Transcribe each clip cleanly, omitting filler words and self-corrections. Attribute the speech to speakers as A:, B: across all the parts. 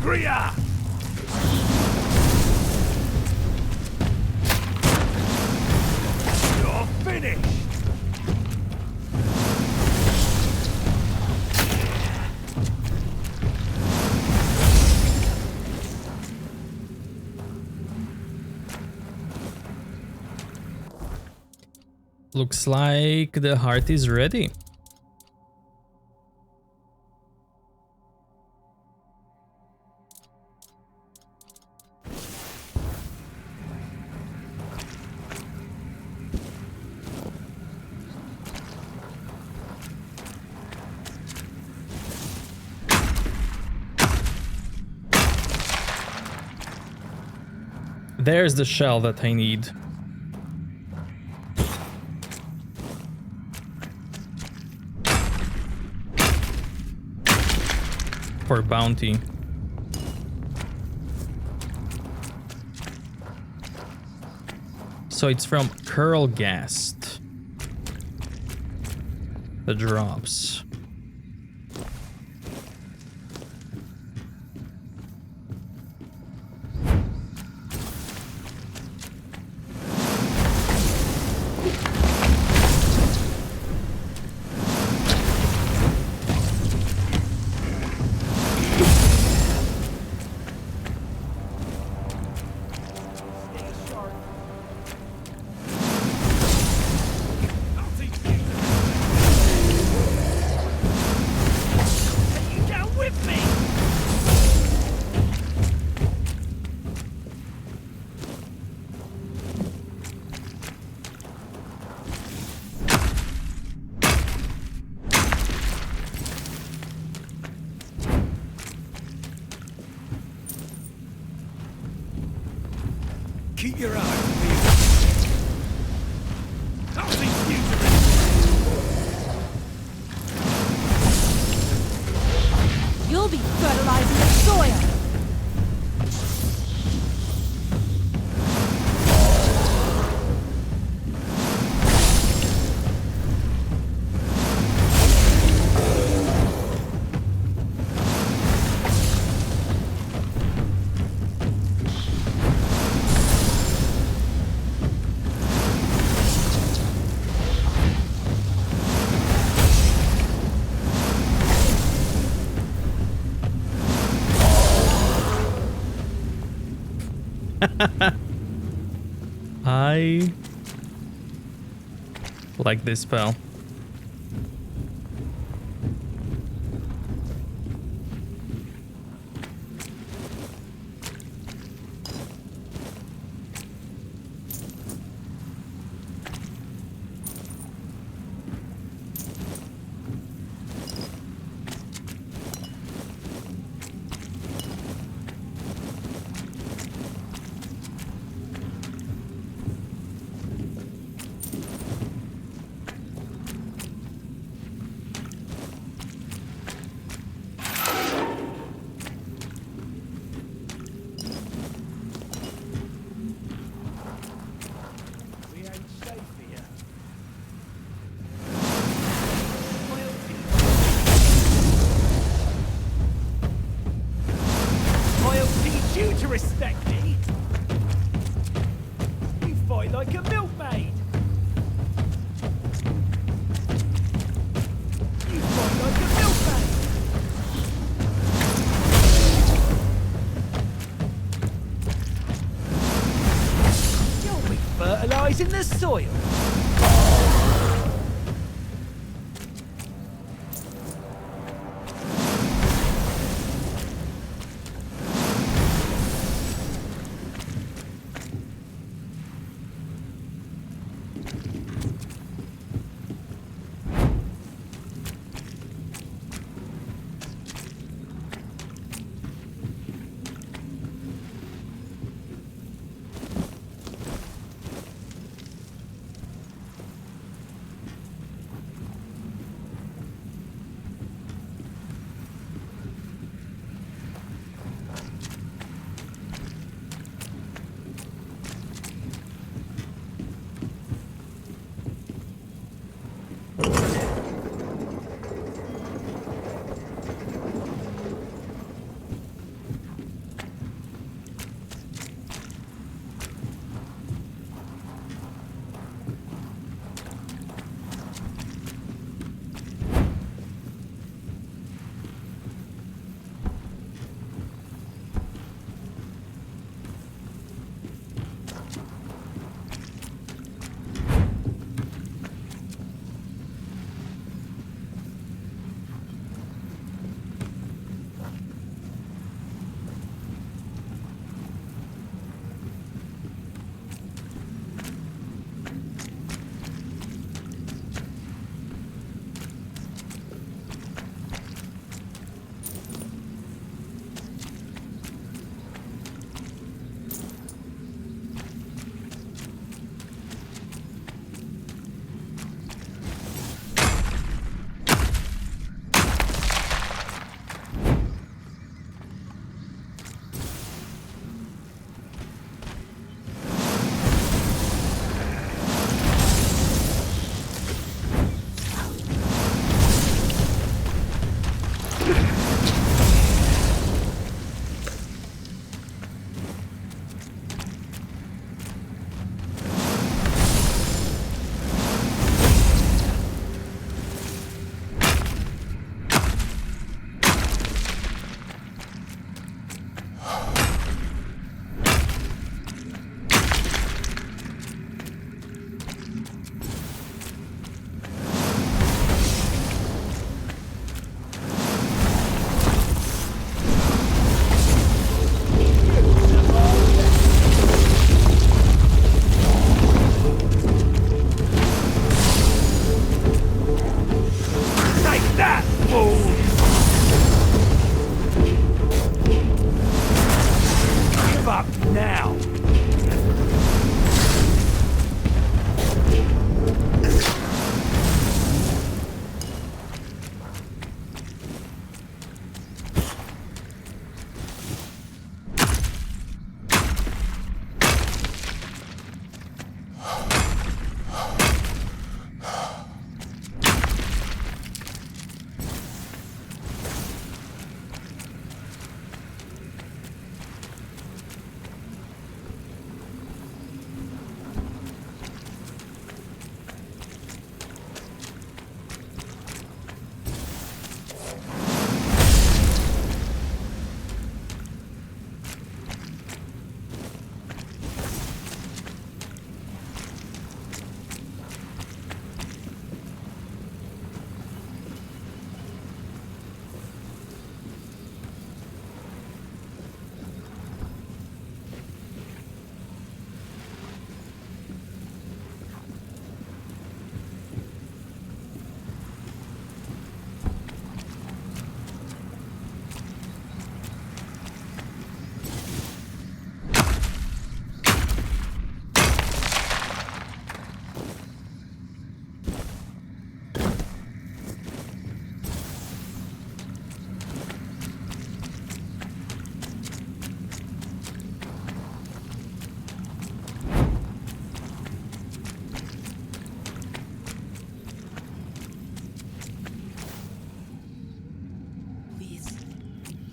A: Kriya! You're finished!
B: Looks like the heart is ready. There's the shell that I need. For bounty. So it's from Curlgast. The drops.
A: Keep your eyes peeled. I'll teach you to
C: You'll be fertilizing the soil!
B: I like this spell.
A: respect me. You fight like a milkmaid. You fight like a milkmaid. You'll be fertilizing the soil.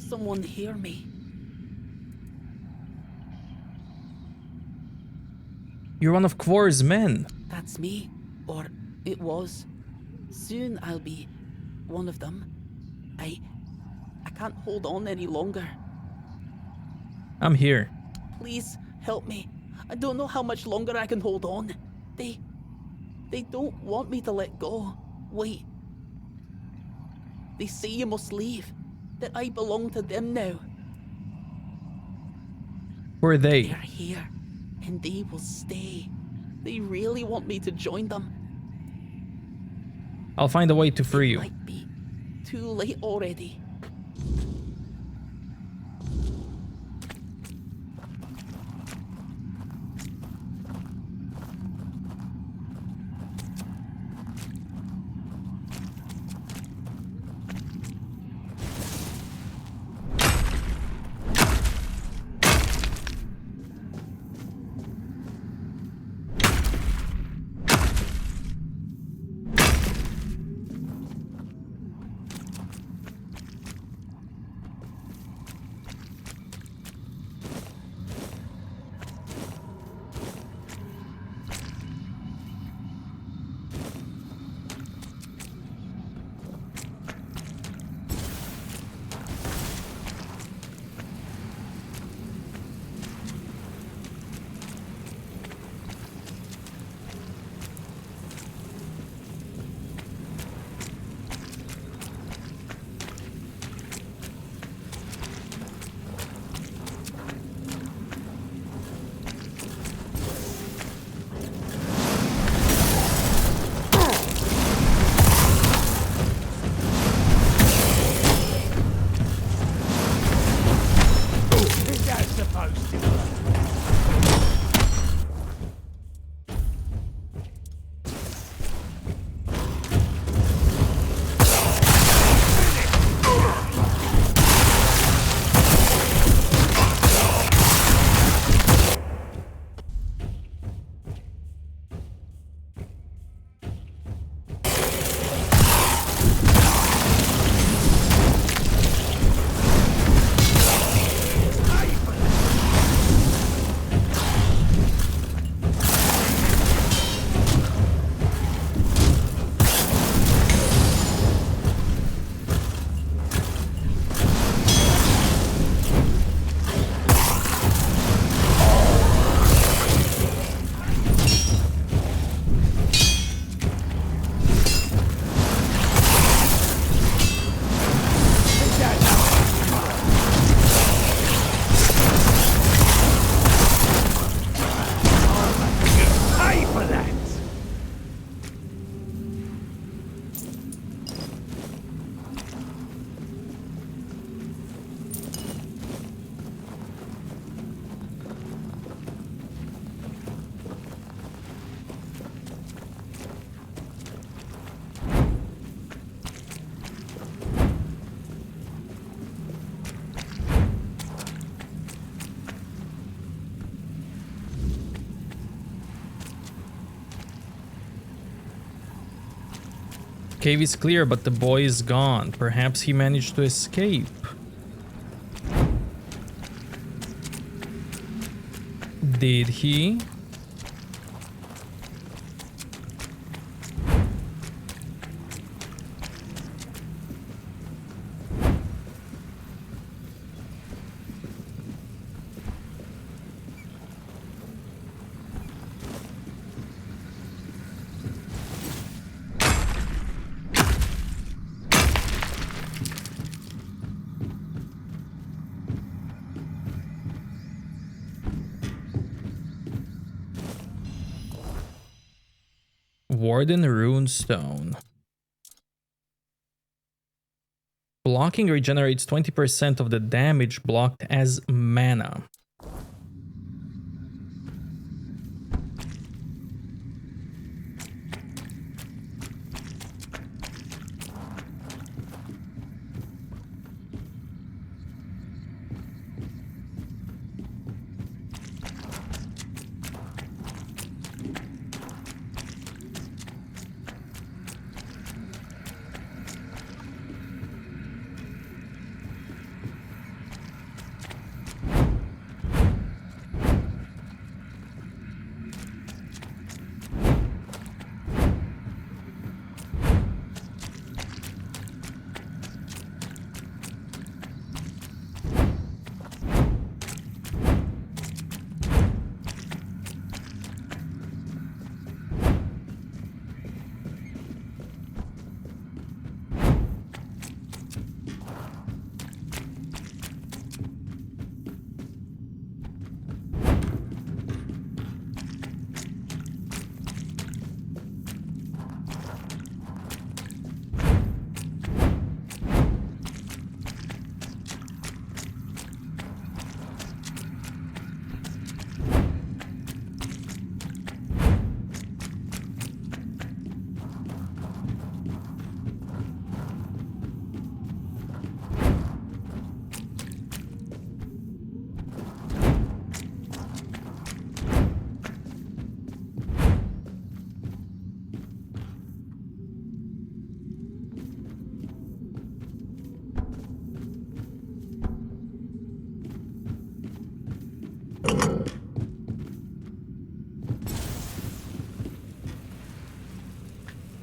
D: someone hear me?
B: You're one of Kvor's men.
D: That's me. Or it was. Soon I'll be one of them. I can't hold on any longer.
B: I'm here.
D: Please help me. I don't know how much longer I can hold on. They don't want me to let go. Wait. They say you must leave. That I belong to them now.
B: Who are they?
D: They're here. And they will stay. They really want me to join them.
B: I'll find a way to free you.
D: Might be too late already.
A: Is that supposed to work? Pay for that!
B: Cave is clear, but the boy is gone. Perhaps he managed to escape. Did he? Warden Runestone. Blocking regenerates 20% of the damage blocked as mana.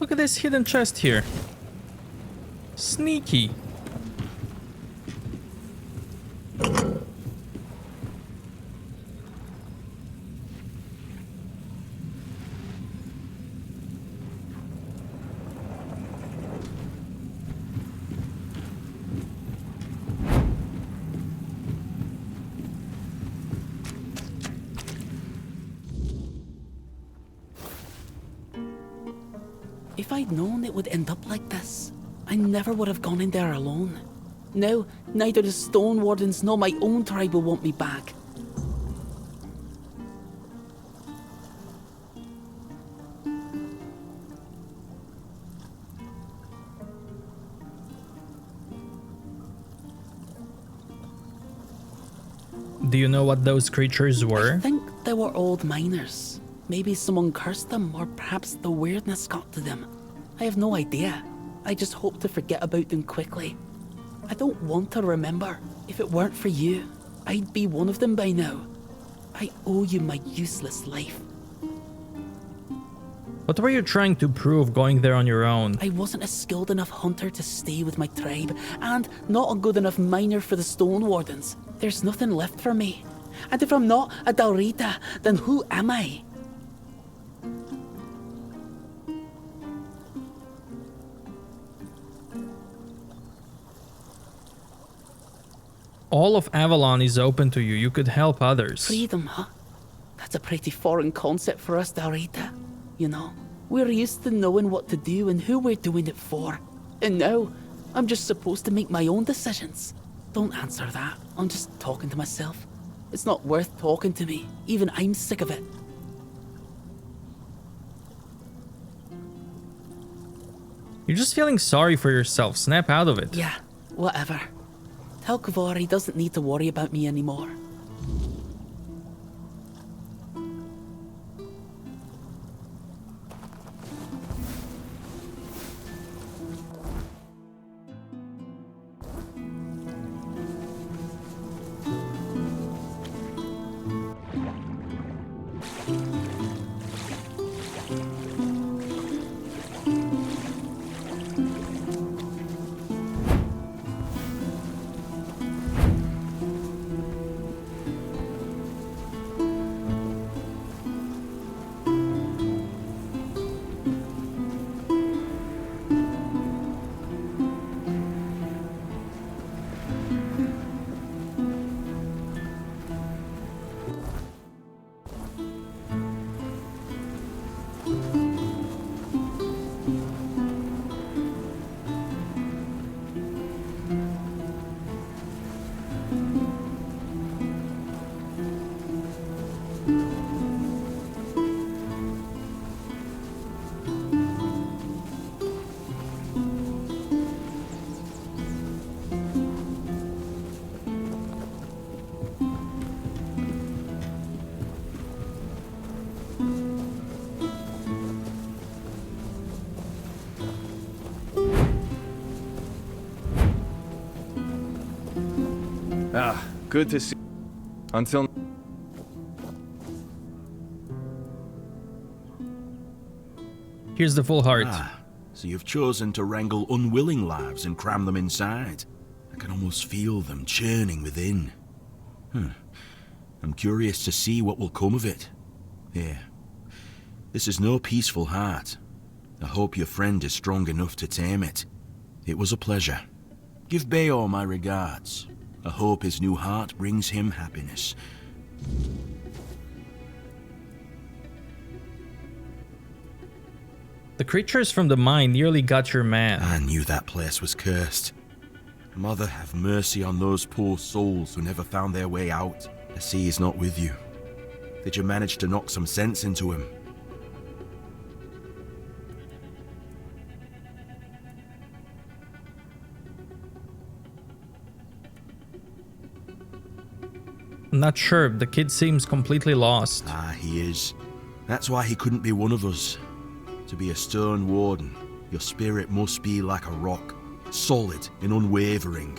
B: Look at this hidden chest here. Sneaky.
D: If I'd known it would end up like this, I never would have gone in there alone. Now, neither the Stone Wardens nor my own tribe will want me back.
B: Do you know what those creatures were?
D: I think they were old miners. Maybe someone cursed them, or perhaps the weirdness got to them. I have no idea. I just hope to forget about them quickly. I don't want to remember. If it weren't for you, I'd be one of them by now. I owe you my useless life.
B: What were you trying to prove going there on your own?
D: I wasn't a skilled enough hunter to stay with my tribe, and not a good enough miner for the Stone Wardens. There's nothing left for me. And if I'm not a Dalrita, then who am I?
B: All of Avalon is open to you. You could help others.
D: Freedom, huh? That's a pretty foreign concept for us, Dalrita. You know, we're used to knowing what to do and who we're doing it for. And now, I'm just supposed to make my own decisions. Don't answer that. I'm just talking to myself. It's not worth talking to me. Even I'm sick of it.
B: You're just feeling sorry for yourself. Snap out of it.
D: Yeah, whatever. Tell Kavori he doesn't need to worry about me anymore.
E: Ah, good to see. Until.
B: Here's the full heart.
F: Ah, so you've chosen to wrangle unwilling lives and cram them inside. I can almost feel them churning within. I'm curious to see what will come of it. Here. This is no peaceful heart. I hope your friend is strong enough to tame it. It was a pleasure. Give Bayor my regards. I hope his new heart brings him happiness.
B: The creatures from the mine nearly got your man.
F: I knew that place was cursed. Mother, have mercy on those poor souls who never found their way out. I see he's not with you. Did you manage to knock some sense into him?
B: I'm not sure. The kid seems completely lost.
F: Ah, he is. That's why he couldn't be one of us. To be a stern warden, your spirit must be like a rock, solid and unwavering.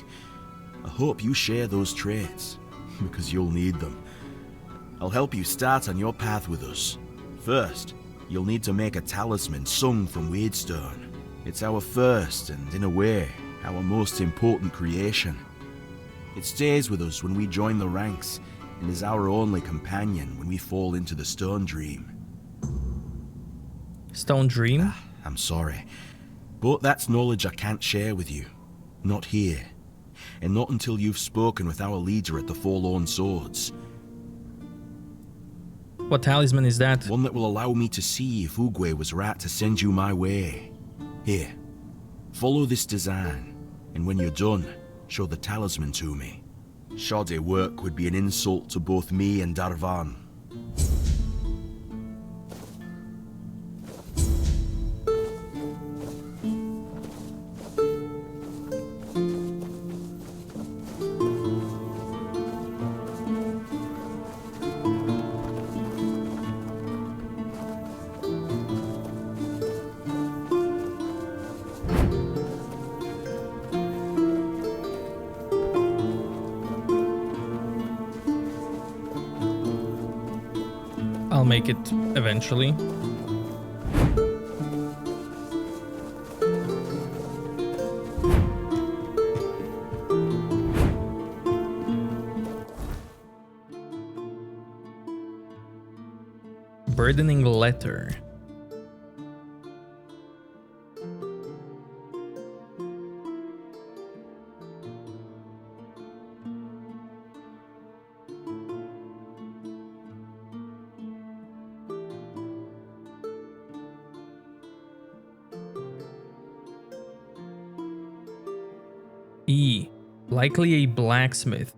F: I hope you share those traits, because you'll need them. I'll help you start on your path with us. First, you'll need to make a talisman sung from Waidstone. It's our first and, in a way, our most important creation. It stays with us when we join the ranks and is our only companion when we fall into the Stone Dream.
B: Stone Dream?
F: I'm sorry, but that's knowledge I can't share with you. Not here. And not until you've spoken with our leader at the Forlorn Swords.
B: What talisman is that?
F: One that will allow me to see if Oogway was right to send you my way. Here, follow this design, and when you're done, show the talisman to me. Shoddy work would be an insult to both me and Darvan.
B: I'll make it eventually. Burdening letter. E. Likely a blacksmith.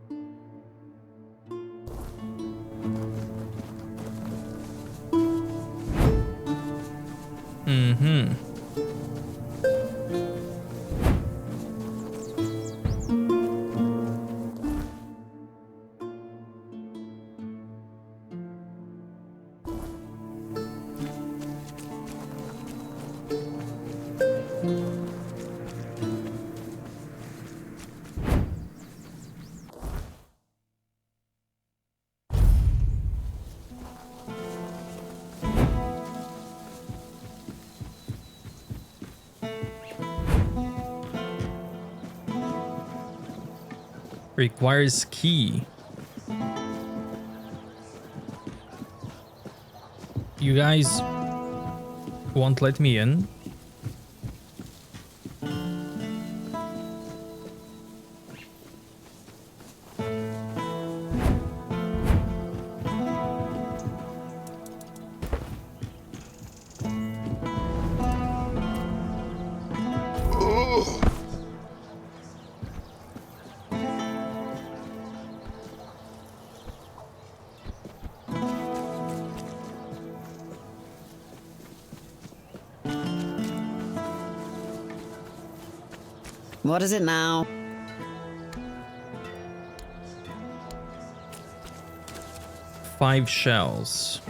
B: Requires key. You guys won't let me in?
G: What is it now?
B: Five shells.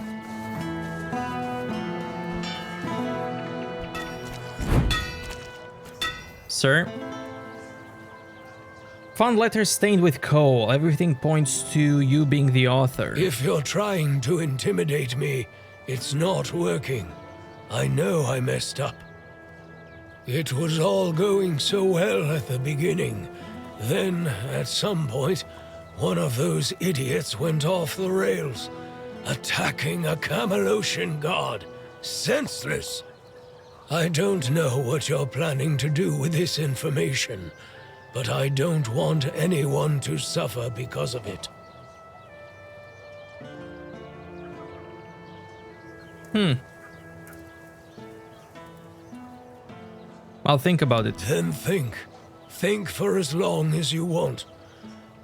B: Sir? Found letters stained with coal. Everything points to you being the author.
A: If you're trying to intimidate me, it's not working. I know I messed up. It was all going so well at the beginning. Then, at some point, one of those idiots went off the rails, attacking a Camelosian god. Senseless. I don't know what you're planning to do with this information, but I don't want anyone to suffer because of it.
B: I'll think about it.
A: Then think. Think for as long as you want.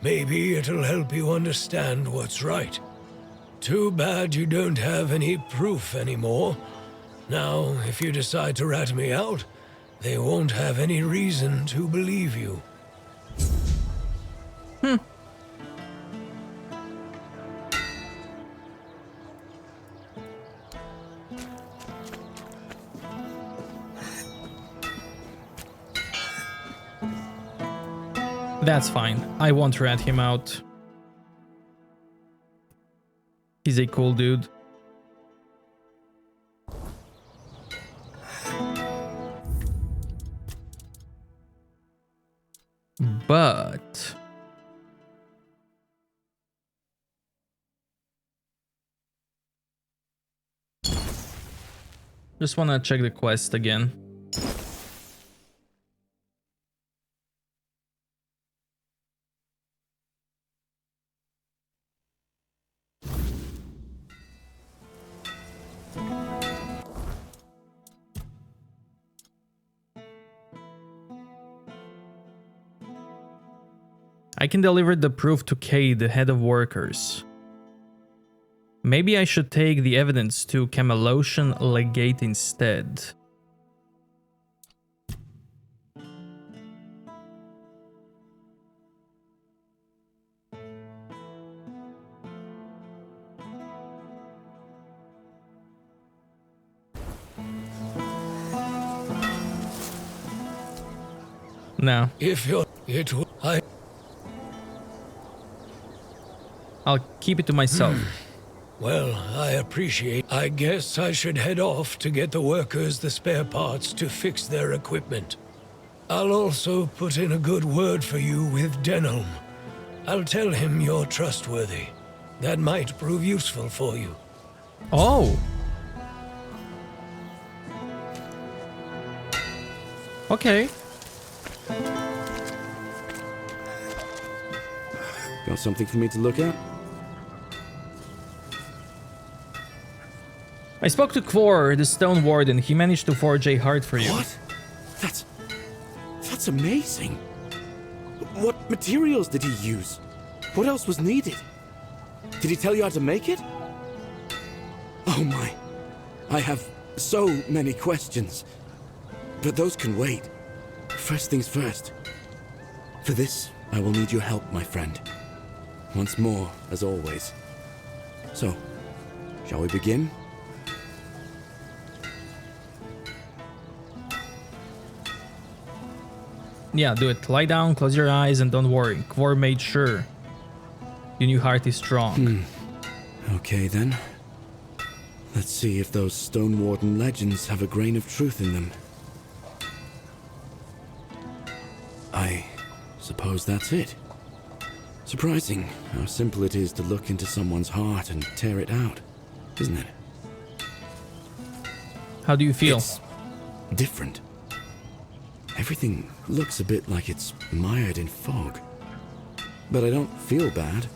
A: Maybe it'll help you understand what's right. Too bad you don't have any proof anymore. Now, if you decide to rat me out, they won't have any reason to believe you.
B: That's fine. I won't rat him out. He's a cool dude. but just wanna check the quest again. I can deliver the proof to Kay, the head of workers. Maybe I should take the evidence to Camelosian Legate instead. No,
A: If you're... it will...
B: I'll keep it to myself.
A: Well, I appreciate... I guess I should head off to get the workers the spare parts to fix their equipment. I'll also put in a good word for you with Denholm. I'll tell him you're trustworthy. That might prove useful for you.
B: Oh! Okay.
H: Got something for me to look at?
B: I spoke to Kvor, the Stone Warden. He managed to forge a heart for you.
H: What? That's amazing. What materials did he use? What else was needed? Did he tell you how to make it? Oh my. I have so many questions. But those can wait. First things first. For this, I will need your help, my friend. Once more, as always. So, shall we begin?
B: Yeah, do it. Lie down, close your eyes, and don't worry. Kvor made sure your new heart is strong.
H: Okay then. Let's see if those Stone Warden legends have a grain of truth in them. I suppose that's it. Surprising how simple it is to look into someone's heart and tear it out, isn't it?
B: How do you feel?
H: It's different. Everything looks a bit like it's mired in fog. But I don't feel bad.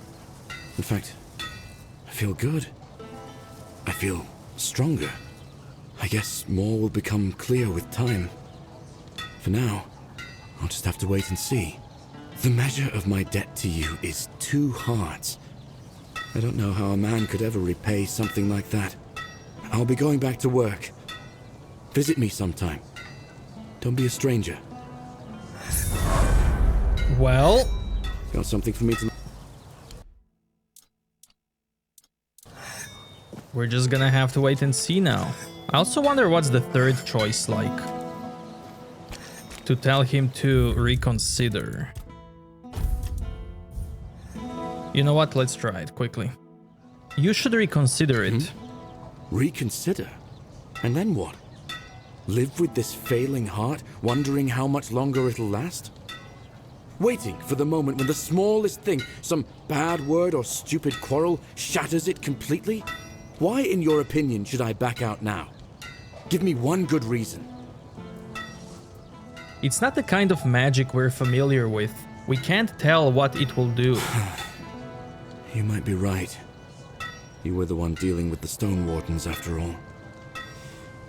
H: In fact, I feel good. I feel stronger. I guess more will become clear with time. For now, I'll just have to wait and see. The measure of my debt to you is 2 hearts. I don't know how a man could ever repay something like that. I'll be going back to work. Visit me sometime. Don't be a stranger.
B: Well,
H: Got something for me to...
B: we're just gonna have to wait and see now. I also wonder what's the third choice like. To tell him to reconsider. You know what? Let's try it quickly. You should reconsider it.
H: Reconsider? And then what? Live with this failing heart, wondering how much longer it'll last? Waiting for the moment when the smallest thing, some bad word or stupid quarrel, shatters it completely? Why, in your opinion, should I back out now? Give me one good reason.
B: It's not the kind of magic we're familiar with. We can't tell what it will do.
H: You might be right. You were the one dealing with the Stone Wardens, after all.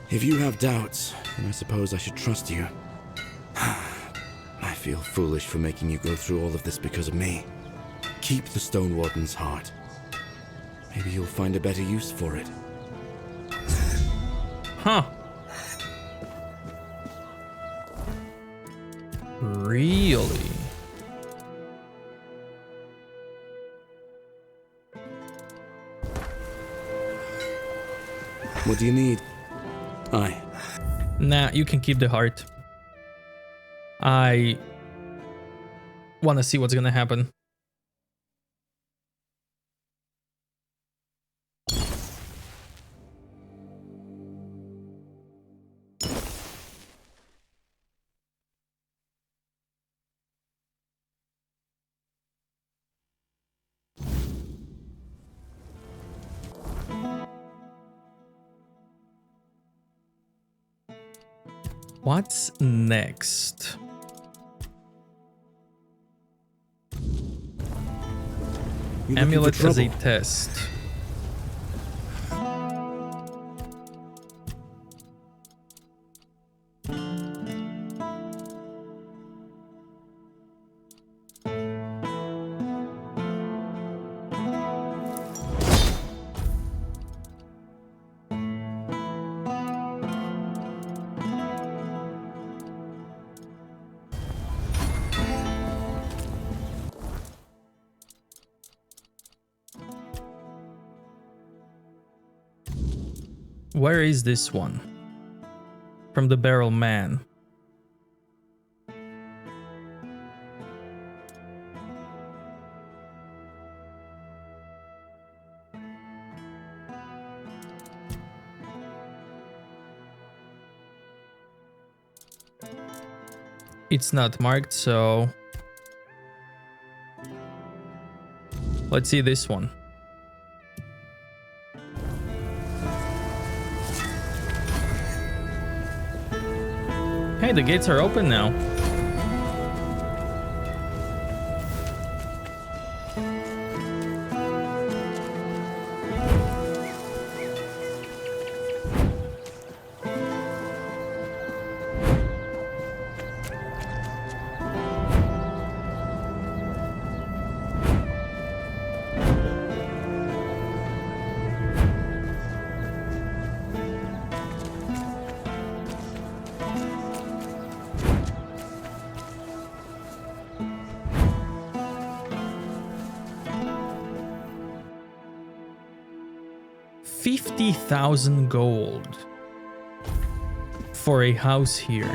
H: If you have doubts, then I suppose I should trust you. I feel foolish for making you go through all of this because of me. Keep the Stone Warden's heart. Maybe you'll find a better use for it.
B: Huh. Really?
H: What do you need? Aye.
B: Nah, you can keep the heart. I want to see what's gonna happen. What's next?
H: You looking for
B: Amulet as a
H: trouble?
B: test. Where is this one? From the Barrel Man. It's not marked, so let's see this one. Hey, the gates are open now. $50,000 gold for a house here.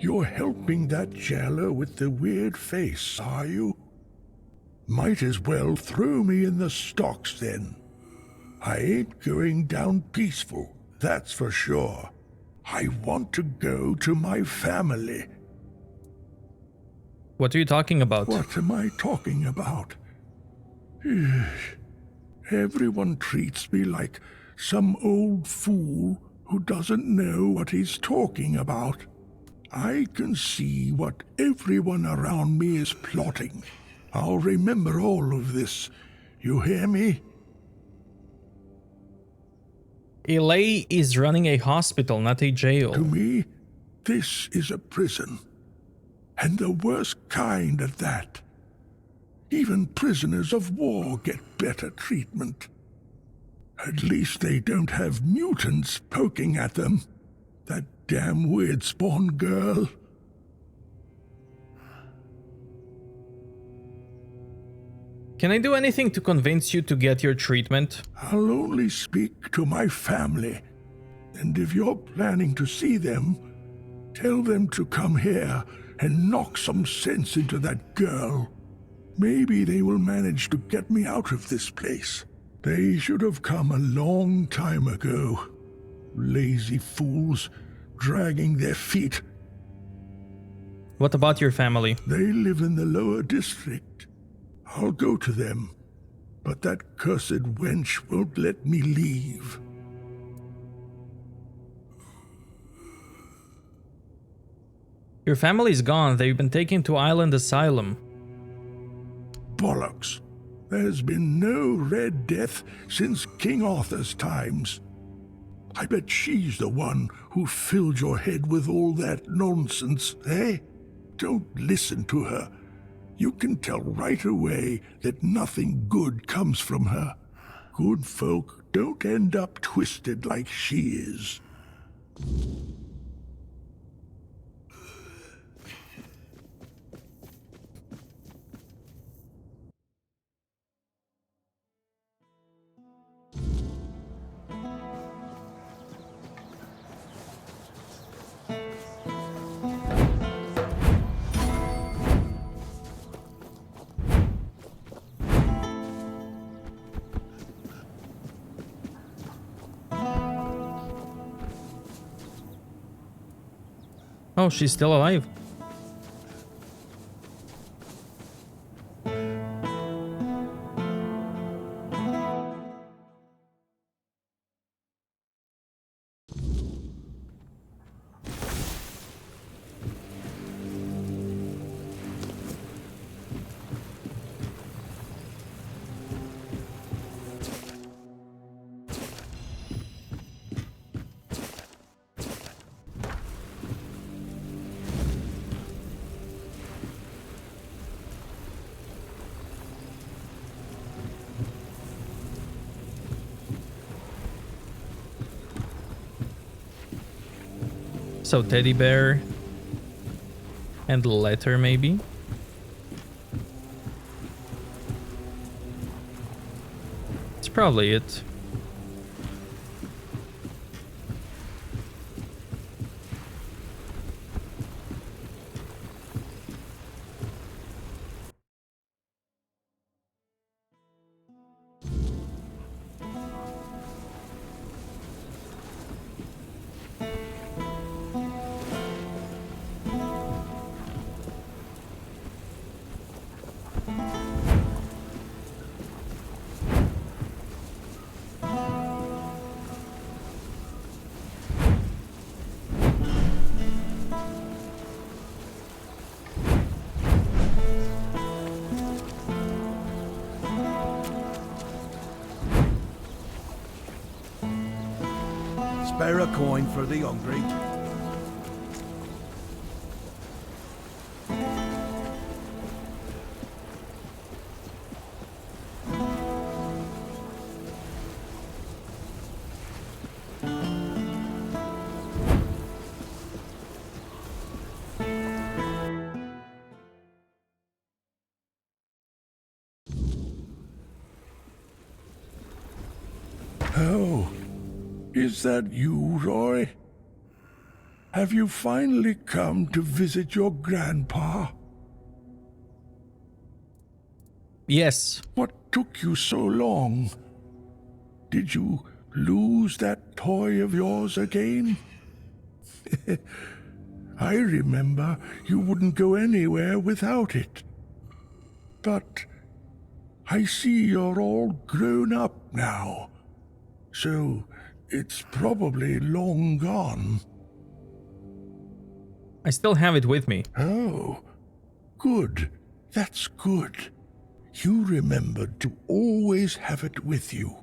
I: You're helping that jailer with the weird face, are you? Might as well throw me in the stocks then. I ain't going down peaceful, that's for sure. I want to go to my family.
B: What are you talking about?
I: What am I talking about? Everyone treats me like some old fool who doesn't know what he's talking about. I can see what everyone around me is plotting. I'll remember all of this. You hear me?
B: LA is running a hospital, not a jail.
I: To me, this is a prison. And the worst kind at that. Even prisoners of war get better treatment. At least they don't have mutants poking at them. That damn weird spawn girl.
B: Can I do anything to convince you to get your treatment?
I: I'll only speak to my family. And if you're planning to see them, tell them to come here and knock some sense into that girl. Maybe they will manage to get me out of this place. They should have come a long time ago. Lazy fools, dragging their feet.
B: What about your family?
I: They live in the lower district. I'll go to them, but that cursed wench won't let me leave.
B: Your family's gone. They've been taken to Island Asylum.
I: Bollocks. There's been no Red Death since King Arthur's times. I bet she's the one who filled your head with all that nonsense, eh? Don't listen to her. You can tell right away that nothing good comes from her. Good folk don't end up twisted like she is.
B: Oh, she's still alive. So teddy bear and letter maybe. It's probably it.
J: Spare a coin for the hungry.
I: Oh, is that you, Roy? Have you finally come to visit your grandpa?
B: Yes.
I: What took you so long? Did you lose that toy of yours again? I remember you wouldn't go anywhere without it. But I see you're all grown up now, so it's probably long gone.
B: I still have it with me.
I: Oh, good. That's good. You remembered to always have it with you.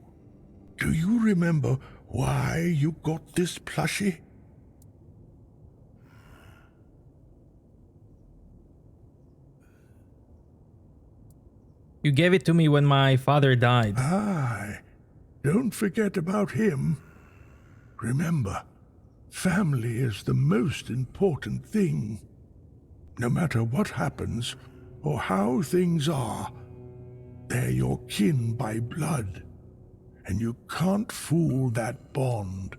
I: Do you remember why you got this plushie?
B: You gave it to me when my father died.
I: Aye. Don't forget about him. Remember, family is the most important thing. No matter what happens or how things are, they're your kin by blood, and you can't fool that bond.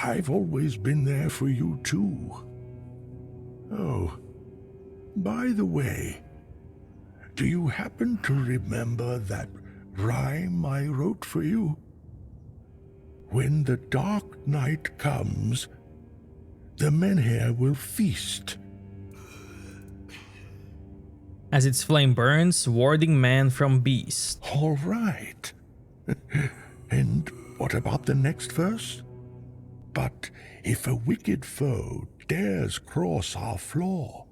I: I've always been there for you too. Oh, by the way, do you happen to remember that rhyme I wrote for you? When the dark night comes, the menhir will feast.
B: As its flame burns, warding man from beast.
I: All right. And what about the next verse? But if a wicked foe dares cross our floor,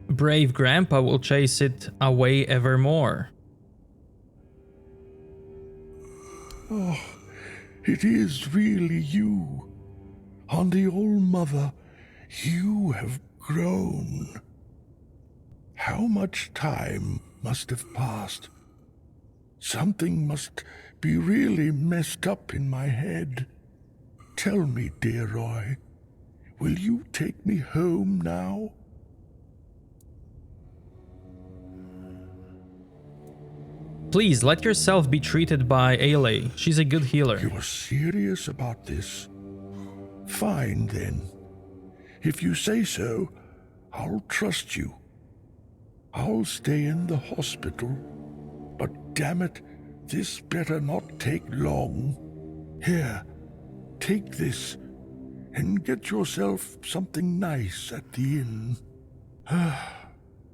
B: Brave grandpa will chase it away evermore.
I: oh, it is really you. On the Old Mother, you have grown. How much time must have passed? Something must be really messed up in my head. Tell me, dear Roy, will you take me home now?
B: Please let yourself be treated by Ailey. She's a good healer.
I: You're serious about this? Fine, then. If you say so, I'll trust you. I'll stay in the hospital, but damn it, This better not take long. Here, take this, and get yourself something nice at the inn.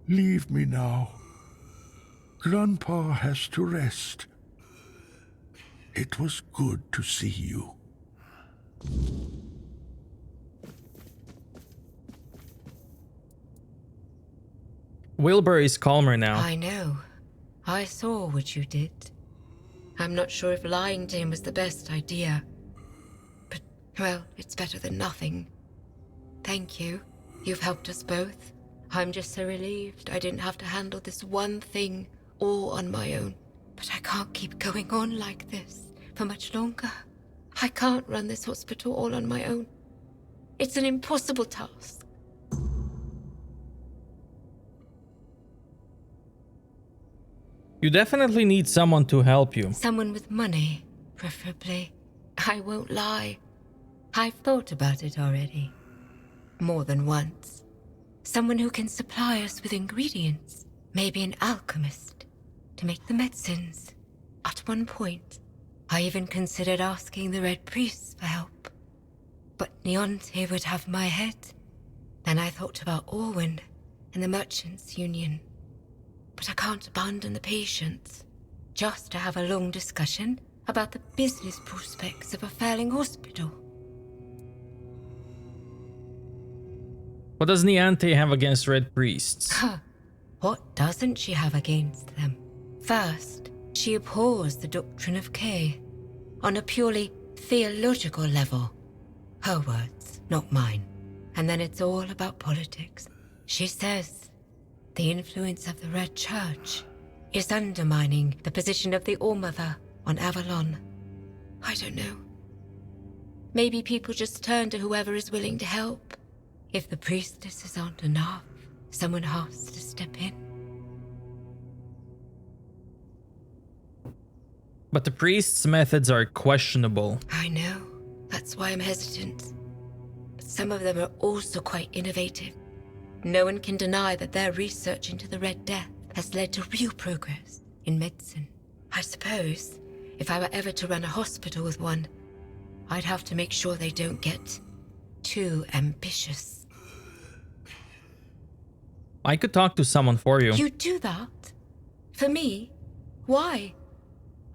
I: Leave me now. Grandpa has to rest. It was good to see you.
B: Wilbur is calmer now.
K: I know. I saw what you did. I'm not sure if lying to him was the best idea. But, well, it's better than nothing. Thank you. You've helped us both. I'm just so relieved I didn't have to handle this one thing all on my own. But I can't keep going on like this for much longer. I can't run this hospital all on my own. It's an impossible task.
B: You definitely need someone to help you.
K: Someone with money, preferably. I won't lie. I've thought about it already. More than once. Someone who can supply us with ingredients. Maybe an alchemist to make the medicines. At one point, I even considered asking the Red Priests for help. But Neonte would have my head. Then I thought about Orwin and the Merchants' Union. But I can't abandon the patients, just to have a long discussion about the business prospects of a failing hospital.
B: What does Neonte have against Red Priests?
K: What doesn't she have against them? First, she abhors the doctrine of K, on a purely theological level. Her words, not mine. And then it's all about politics. She says the influence of the Red Church is undermining the position of the All-Mother on Avalon. I don't know. Maybe people just turn to whoever is willing to help. If the priestesses aren't enough, someone has to step in.
B: But the priest's methods are questionable.
K: I know. That's why I'm hesitant. But some of them are also quite innovative. No one can deny that their research into the Red Death has led to real progress in medicine. I suppose if I were ever to run a hospital with one, I'd have to make sure they don't get too ambitious.
B: I could talk to someone for you.
K: You'd do that? For me? Why?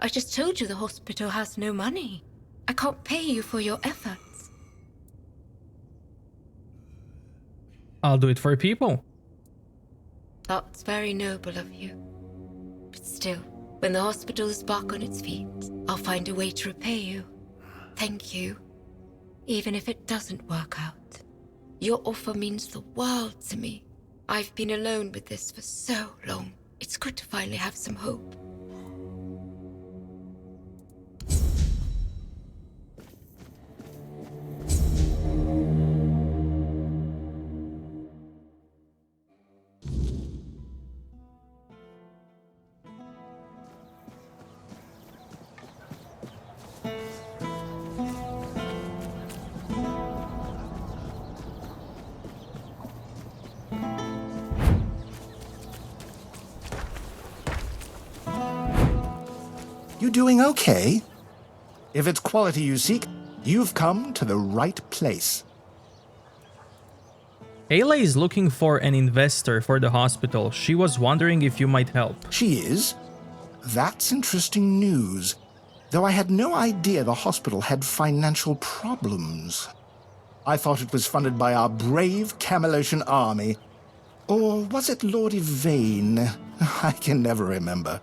K: I just told you the hospital has no money. I can't pay you for your efforts.
B: I'll do it for people.
K: That's very noble of you. But still, when the hospital is back on its feet, I'll find a way to repay you. Thank you. Even if it doesn't work out. Your offer means the world to me. I've been alone with this for so long. It's good to finally have some hope.
L: You doing okay? If it's quality you seek, you've come to the right place.
B: Ayla is looking for an investor for the hospital. She was wondering if you might help.
L: She is? That's interesting news. Though I had no idea the hospital had financial problems. I thought it was funded by our brave Camelosian army. Or was it Lord Yvain? I can never remember.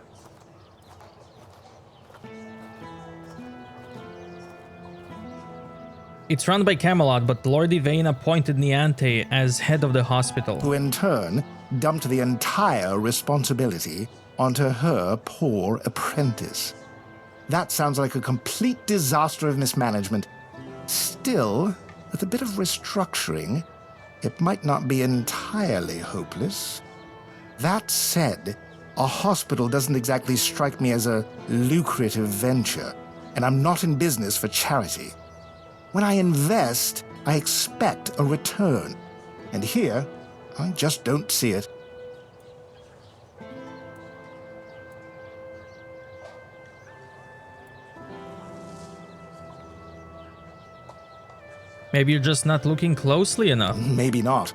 B: It's run by Camelot, but Lord Yvain appointed Neonte as head of the hospital.
L: Who in turn dumped the entire responsibility onto her poor apprentice. That sounds like a complete disaster of mismanagement. Still, with a bit of restructuring, it might not be entirely hopeless. That said, a hospital doesn't exactly strike me as a lucrative venture, and I'm not in business for charity. When I invest, I expect a return. And here, I just don't see it.
B: Maybe you're just not looking closely enough.
L: Maybe not.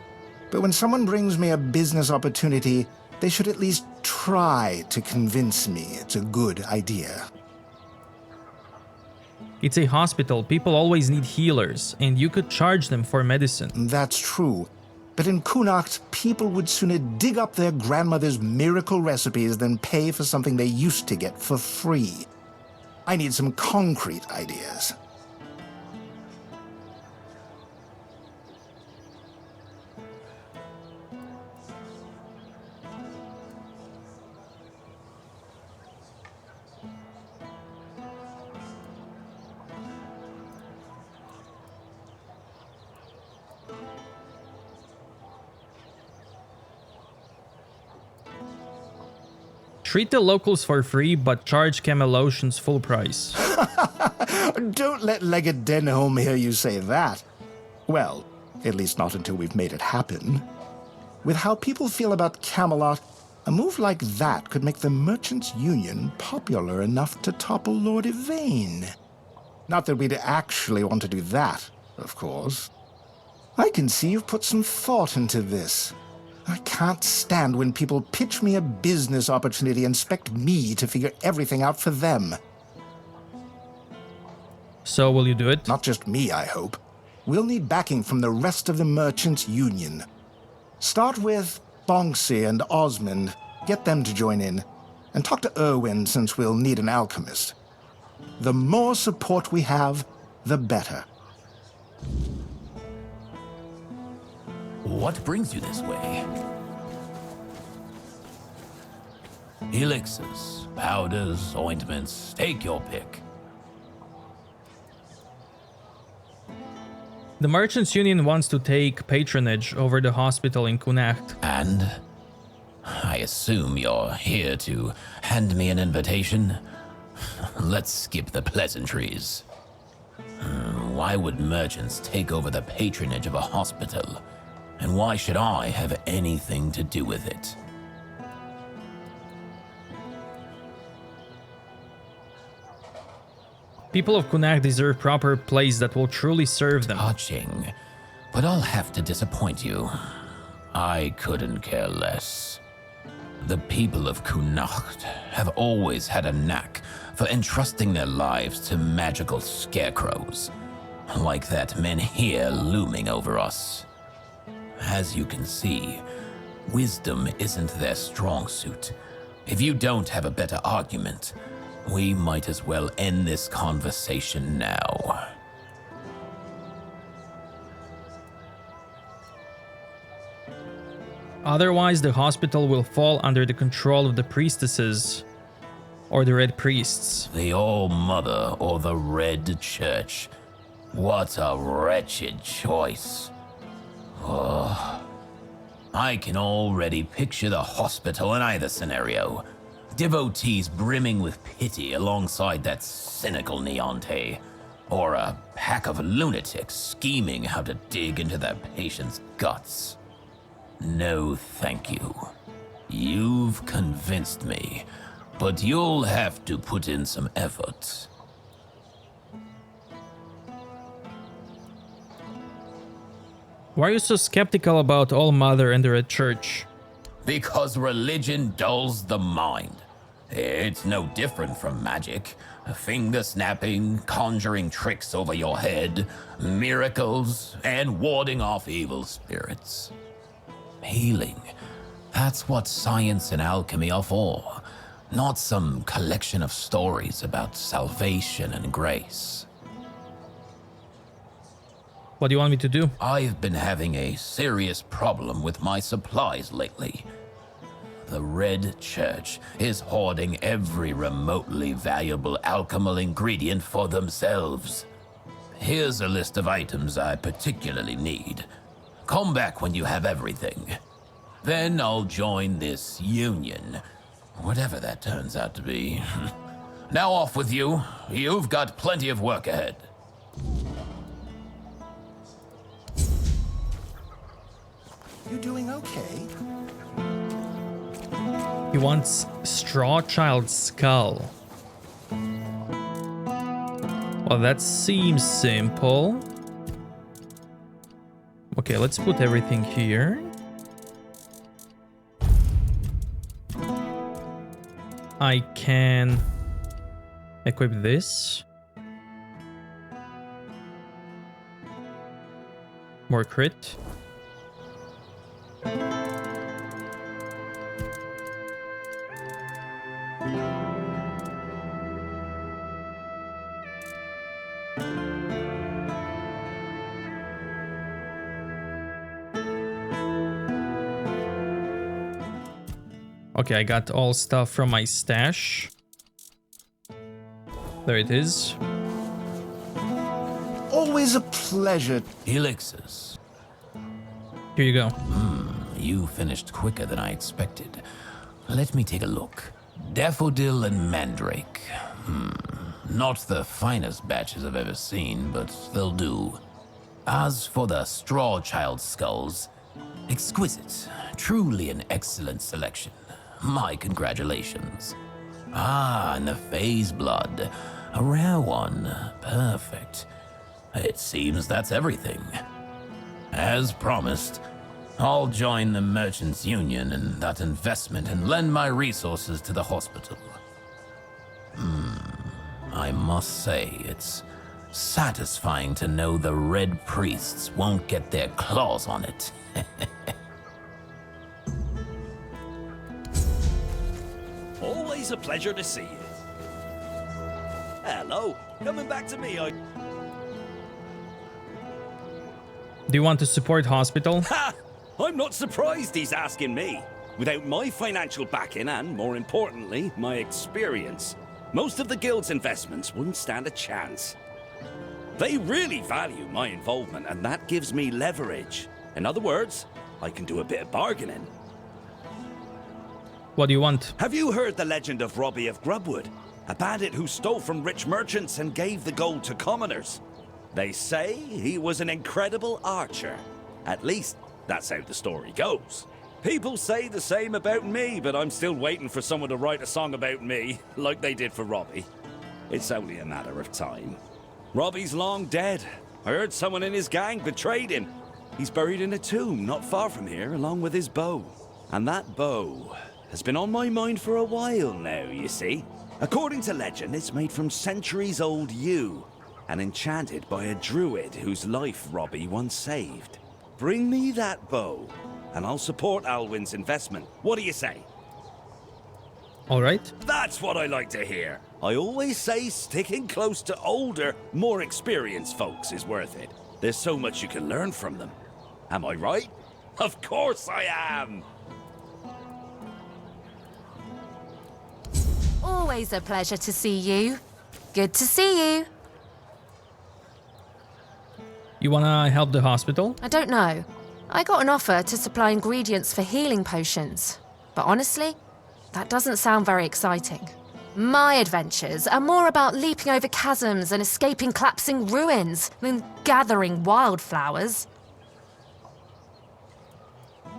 L: But when someone brings me a business opportunity, they should at least try to convince me it's a good idea.
B: It's a hospital. People always need healers, and you could charge them for medicine.
L: That's true. But in Connacht, people would sooner dig up their grandmother's miracle recipes than pay for something they used to get for free. I need some concrete ideas.
B: Treat the locals for free, but charge Camelocians full price.
L: Don't let Leggett Denholm hear you say that. Well, at least not until we've made it happen. With how people feel about Camelot, a move like that could make the Merchants' Union popular enough to topple Lord Yvain. Not that we'd actually want to do that, of course. I can see you've put some thought into this. I can't stand when people pitch me a business opportunity and expect me to figure everything out for them.
B: So will you do it?
L: Not just me, I hope. We'll need backing from the rest of the Merchants' Union. Start with Bonksy and Osmond. Get them to join in. And talk to Erwin, since we'll need an alchemist. The more support we have, the better.
M: What brings you this way? Elixirs, powders, ointments, take your pick.
B: The Merchants' Union wants to take patronage over the hospital in Connacht.
M: And? I assume you're here to hand me an invitation? Let's skip the pleasantries. Why would merchants take over the patronage of a hospital? And why should I have anything to do with it?
B: People of Connacht deserve proper place that will truly serve them.
M: Touching, but I'll have to disappoint you. I couldn't care less. The people of Connacht have always had a knack for entrusting their lives to magical scarecrows, like that men here looming over us. As you can see, wisdom isn't their strong suit. If you don't have a better argument, we might as well end this conversation now.
B: Otherwise, the hospital will fall under the control of the priestesses or the Red Priests.
M: The All-Mother or the Red Church. What a wretched choice. Oh, I can already picture the hospital in either scenario. Devotees brimming with pity alongside that cynical Neonte, or a pack of lunatics scheming how to dig into their patients' guts. No, thank you. You've convinced me, but you'll have to put in some effort.
B: Why are you so skeptical about All-Mother and the Red Church?
M: Because religion dulls the mind. It's no different from magic. Finger snapping, conjuring tricks over your head, miracles, and warding off evil spirits. Healing. That's what science and alchemy are for. Not some collection of stories about salvation and grace.
B: What do you want me to do?
M: I've been having a serious problem with my supplies lately. The Red Church is hoarding every remotely valuable alchemical ingredient for themselves. Here's a list of items I particularly need. Come back when you have everything. Then I'll join this union, whatever that turns out to be. Now off with you. You've got plenty of work ahead.
L: You doing okay?
B: He wants Straw Child's skull. Well, that seems simple. Okay, let's put everything here. I can equip this. More crit. Okay, I got all stuff from my stash. There it is.
L: Always a pleasure.
M: Elixirs.
B: Here you go.
M: You finished quicker than I expected. Let me take a look. Daffodil and Mandrake. Not the finest batches I've ever seen, but they'll do. As for the Straw Child skulls, exquisite. Truly an excellent selection. My congratulations. Ah, and the Phase Blood. A rare one. Perfect. It seems that's everything. As promised, I'll join the Merchants Union in that investment and lend my resources to the hospital. I must say, it's satisfying to know the Red Priests won't get their claws on it.
N: Always a pleasure to see you. Hello, coming back to me,
B: Do you want to support hospital?
N: Ha! I'm not surprised he's asking me. Without my financial backing and, more importantly, my experience, most of the guild's investments wouldn't stand a chance. They really value my involvement, and that gives me leverage. In other words, I can do a bit of bargaining.
B: What do you want?
N: Have you heard the legend of Robbie of Grubwood? A bandit who stole from rich merchants and gave the gold to commoners. They say he was an incredible archer. At least, that's how the story goes. People say the same about me, but I'm still waiting for someone to write a song about me, like they did for Robbie. It's only a matter of time. Robbie's long dead. I heard someone in his gang betrayed him. He's buried in a tomb not far from here, along with his bow. And that bow has been on my mind for a while now, you see. According to legend, it's made from centuries-old yew, and enchanted by a druid whose life Robbie once saved. Bring me that bow, and I'll support Alwyn's investment. What do you say?
B: All right.
N: That's what I like to hear. I always say sticking close to older, more experienced folks is worth it. There's so much you can learn from them. Am I right? Of course I am!
C: Always a pleasure to see you. Good to see you.
B: You wanna help the hospital?
C: I don't know. I got an offer to supply ingredients for healing potions. But honestly, that doesn't sound very exciting. My adventures are more about leaping over chasms and escaping collapsing ruins than gathering wildflowers.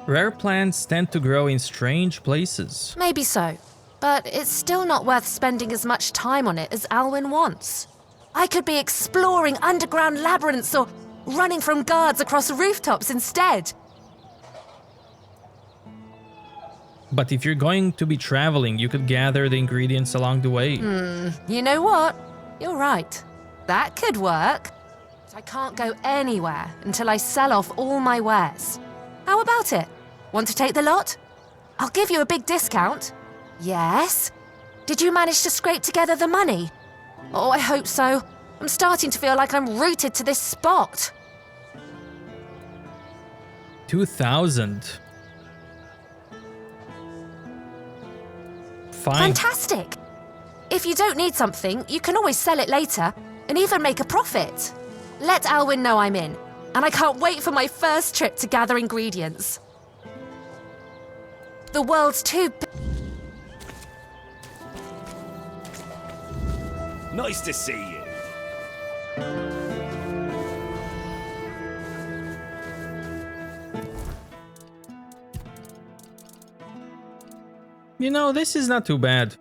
B: Rare plants tend to grow in strange places.
C: Maybe so, but it's still not worth spending as much time on it as Alwyn wants. I could be exploring underground labyrinths or running from guards across rooftops instead.
B: But if you're going to be traveling, you could gather the ingredients along the way.
C: You know what? You're right. That could work. But I can't go anywhere until I sell off all my wares. How about it? Want to take the lot? I'll give you a big discount. Yes? Did you manage to scrape together the money? Oh, I hope so. I'm starting to feel like I'm rooted to this spot.
B: 2,000. Fine.
C: Fantastic! If you don't need something, you can always sell it later and even make a profit. Let Alwyn know I'm in, and I can't wait for my first trip to gather ingredients. The world's too big.
N: Nice to see you.
B: You know, this is not too bad.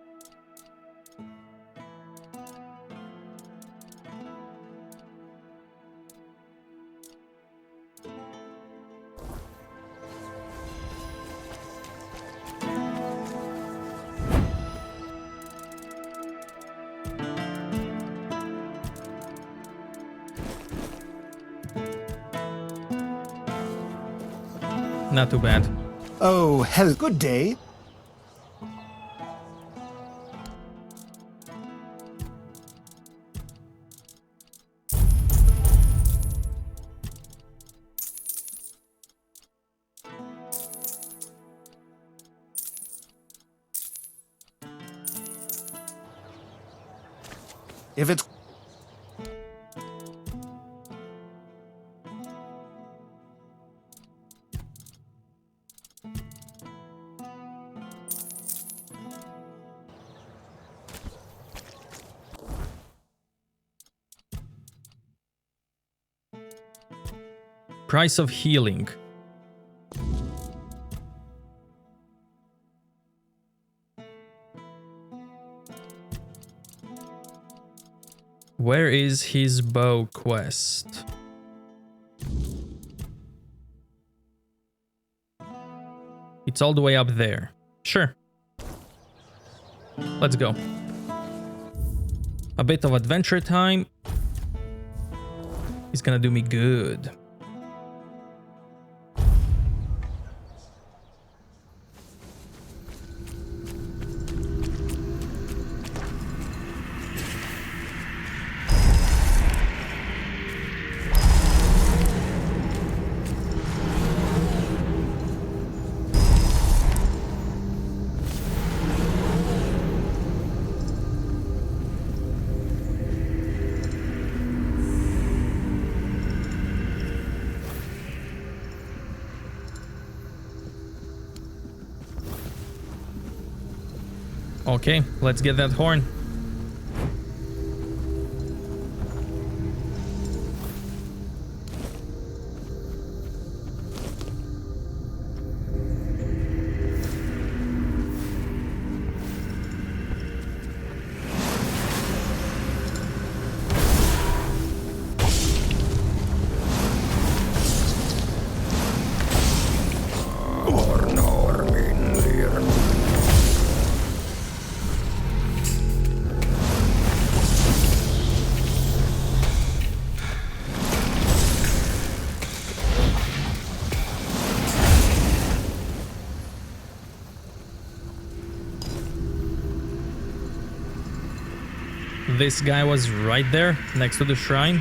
B: not too bad.
L: Oh, hell, good day. If it's...
B: Price of healing. Where is his bow quest? It's all the way up there. Sure. Let's go. A bit of adventure time is gonna do me good. Okay, let's get that horn. This guy was right there, next to the shrine.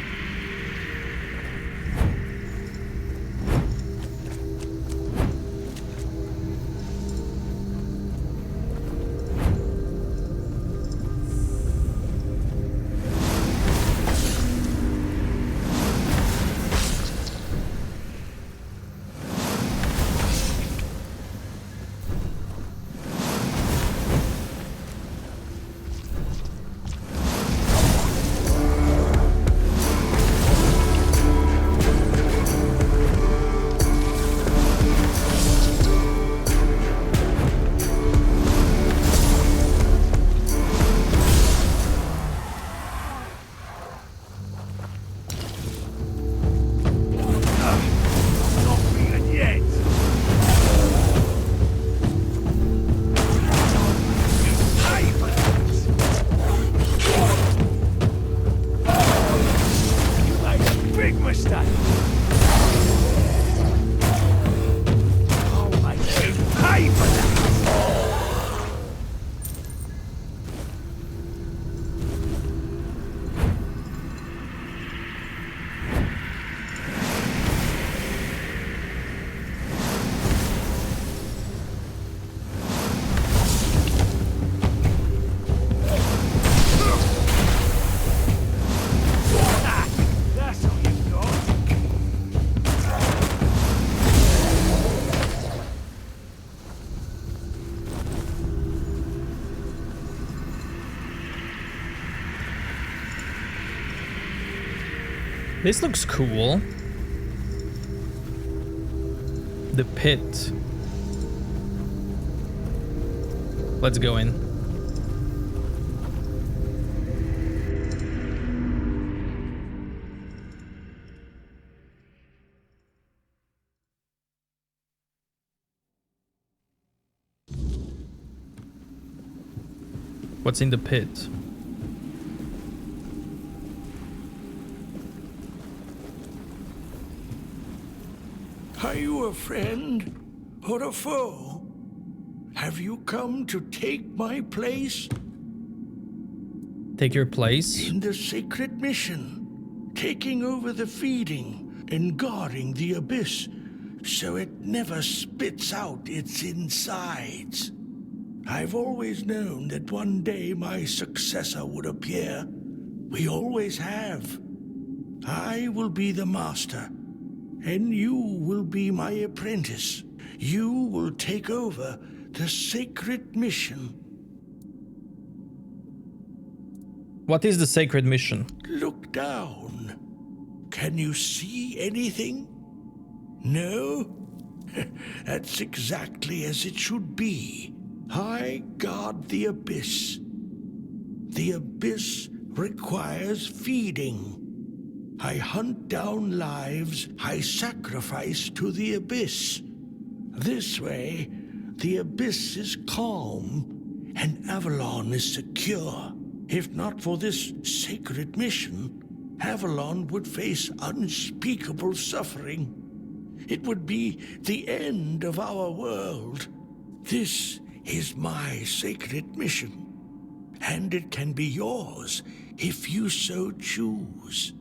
B: This looks cool. The pit. Let's go in. What's in the pit?
I: Are you friend or a foe? Have you come to take my place?
B: Take your place?
I: In the sacred mission, taking over the feeding and guarding the abyss so it never spits out its insides. I've always known that one day my successor would appear. We always have. I will be the master, and you will be my apprentice. You will take over the sacred mission.
B: What is the sacred mission?
I: Look down. Can you see anything? No? That's exactly as it should be. I guard the abyss. The abyss requires feeding. I hunt down lives I sacrifice to the abyss. This way, the abyss is calm and Avalon is secure. If not for this sacred mission, Avalon would face unspeakable suffering. It would be the end of our world. This is my sacred mission, and it can be yours if you so choose.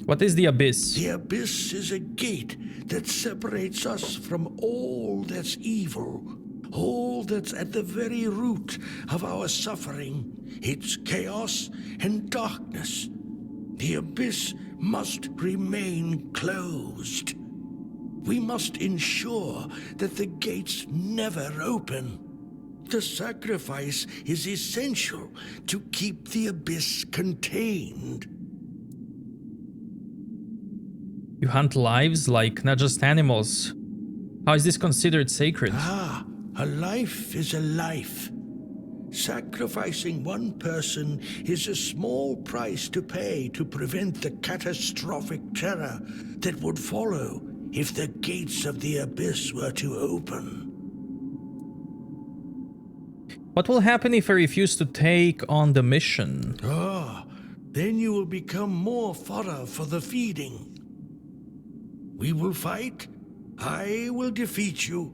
B: What is the abyss?
I: The abyss is a gate that separates us from all that's evil, all that's at the very root of our suffering. It's chaos and darkness. The abyss must remain closed. We must ensure that the gates never open. The sacrifice is essential to keep the abyss contained.
B: You hunt lives, like not just animals. How is this considered sacred?
I: Ah, a life is a life. Sacrificing one person is a small price to pay to prevent the catastrophic terror that would follow if the gates of the abyss were to open.
B: What will happen if I refuse to take on the mission?
I: Ah, then you will become more fodder for the feeding. We will fight, I will defeat you,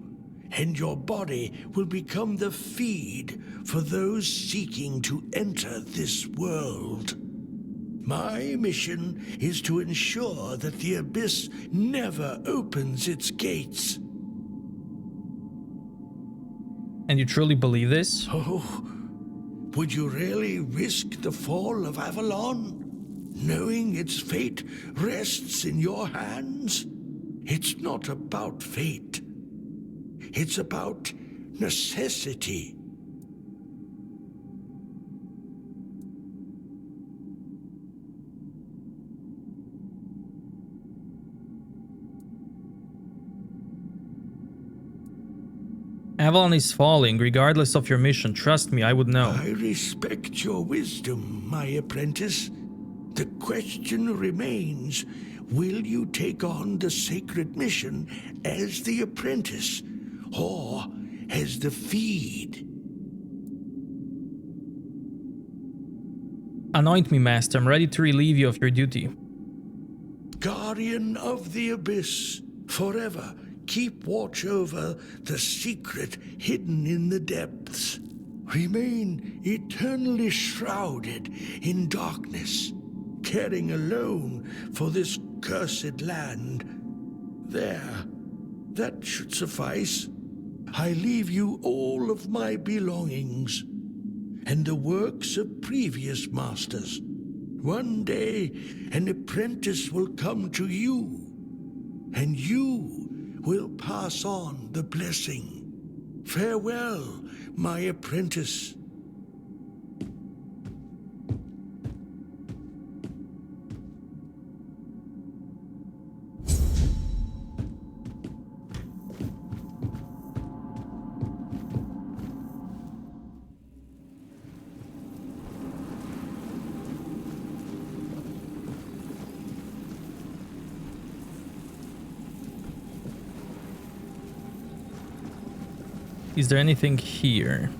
I: and your body will become the feed for those seeking to enter this world. My mission is to ensure that the abyss never opens its gates.
B: And you truly believe this?
I: Oh, would you really risk the fall of Avalon, knowing its fate rests in your hands? It's not about fate. It's about necessity.
B: Avalon is falling, regardless of your mission. Trust me, I would know.
I: I respect your wisdom, my apprentice. The question remains, will you take on the sacred mission as the apprentice, or as the feed?
B: Anoint me, Master. I'm ready to relieve you of your duty.
I: Guardian of the abyss, forever keep watch over the secret hidden in the depths. Remain eternally shrouded in darkness, caring alone for this cursed land. There, that should suffice. I leave you all of my belongings, and the works of previous masters. One day, an apprentice will come to you, and you will pass on the blessing. Farewell, my apprentice.
B: Is there anything here?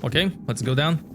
B: Okay, let's go down.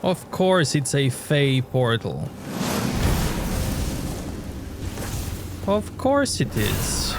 B: Of course it's a Fey portal. Of course it is.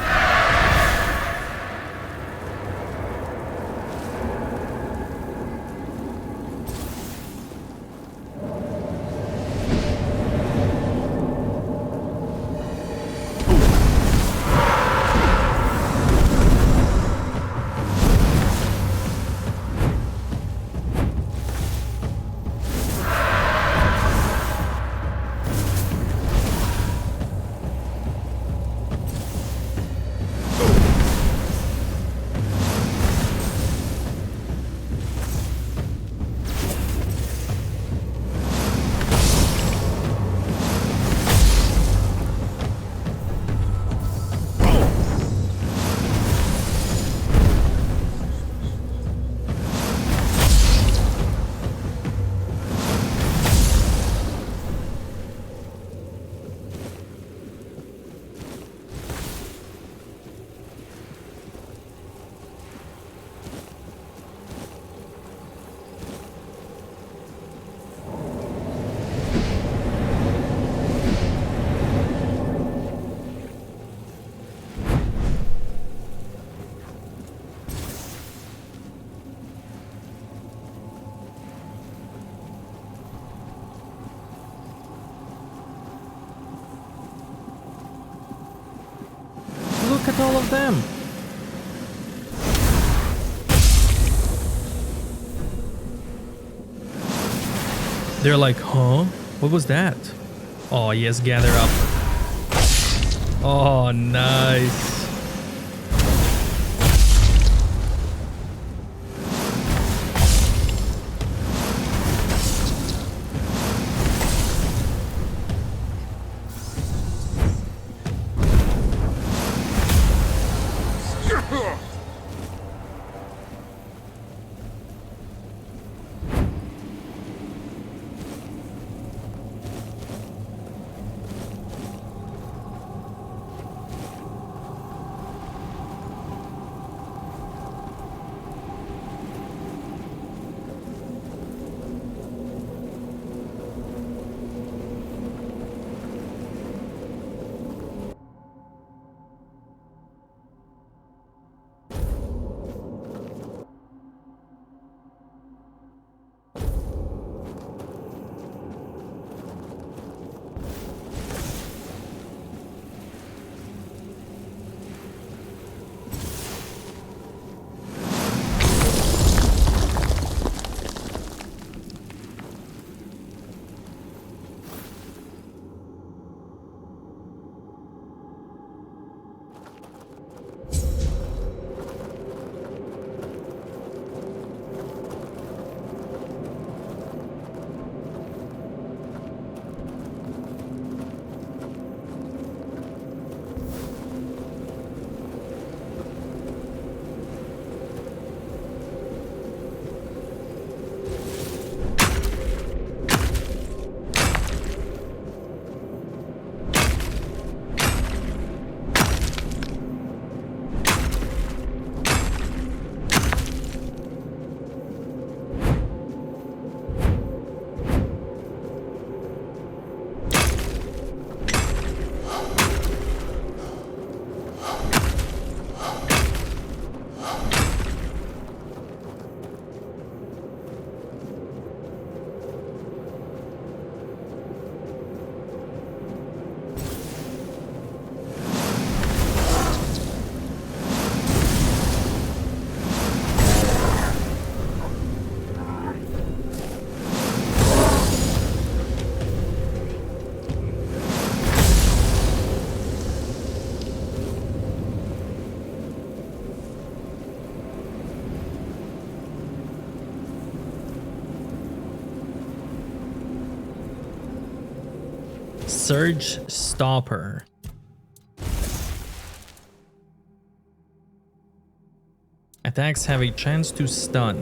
B: Look at all of them. They're like, huh? What was that? Oh, yes, gather up. Oh, nice. Surge Stopper. Attacks have a chance to stun.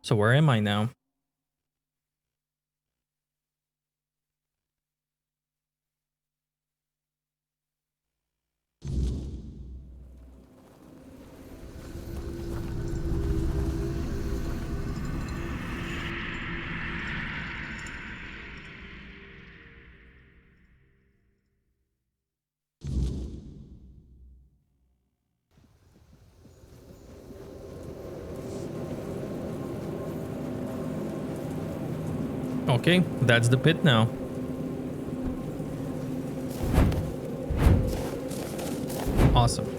B: So where am I now? Okay, that's the pit now. Awesome.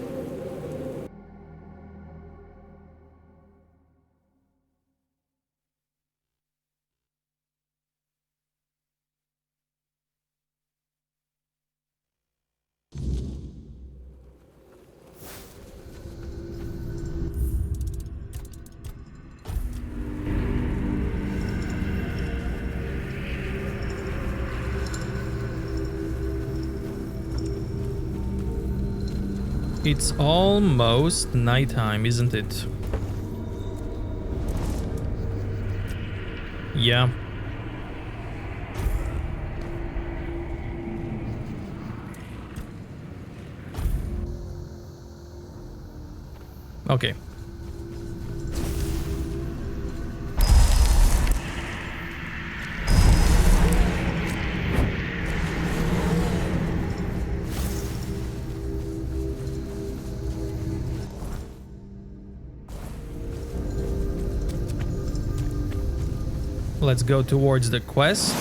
B: It's almost nighttime, isn't it? Yeah. Okay. Let's go towards the quest.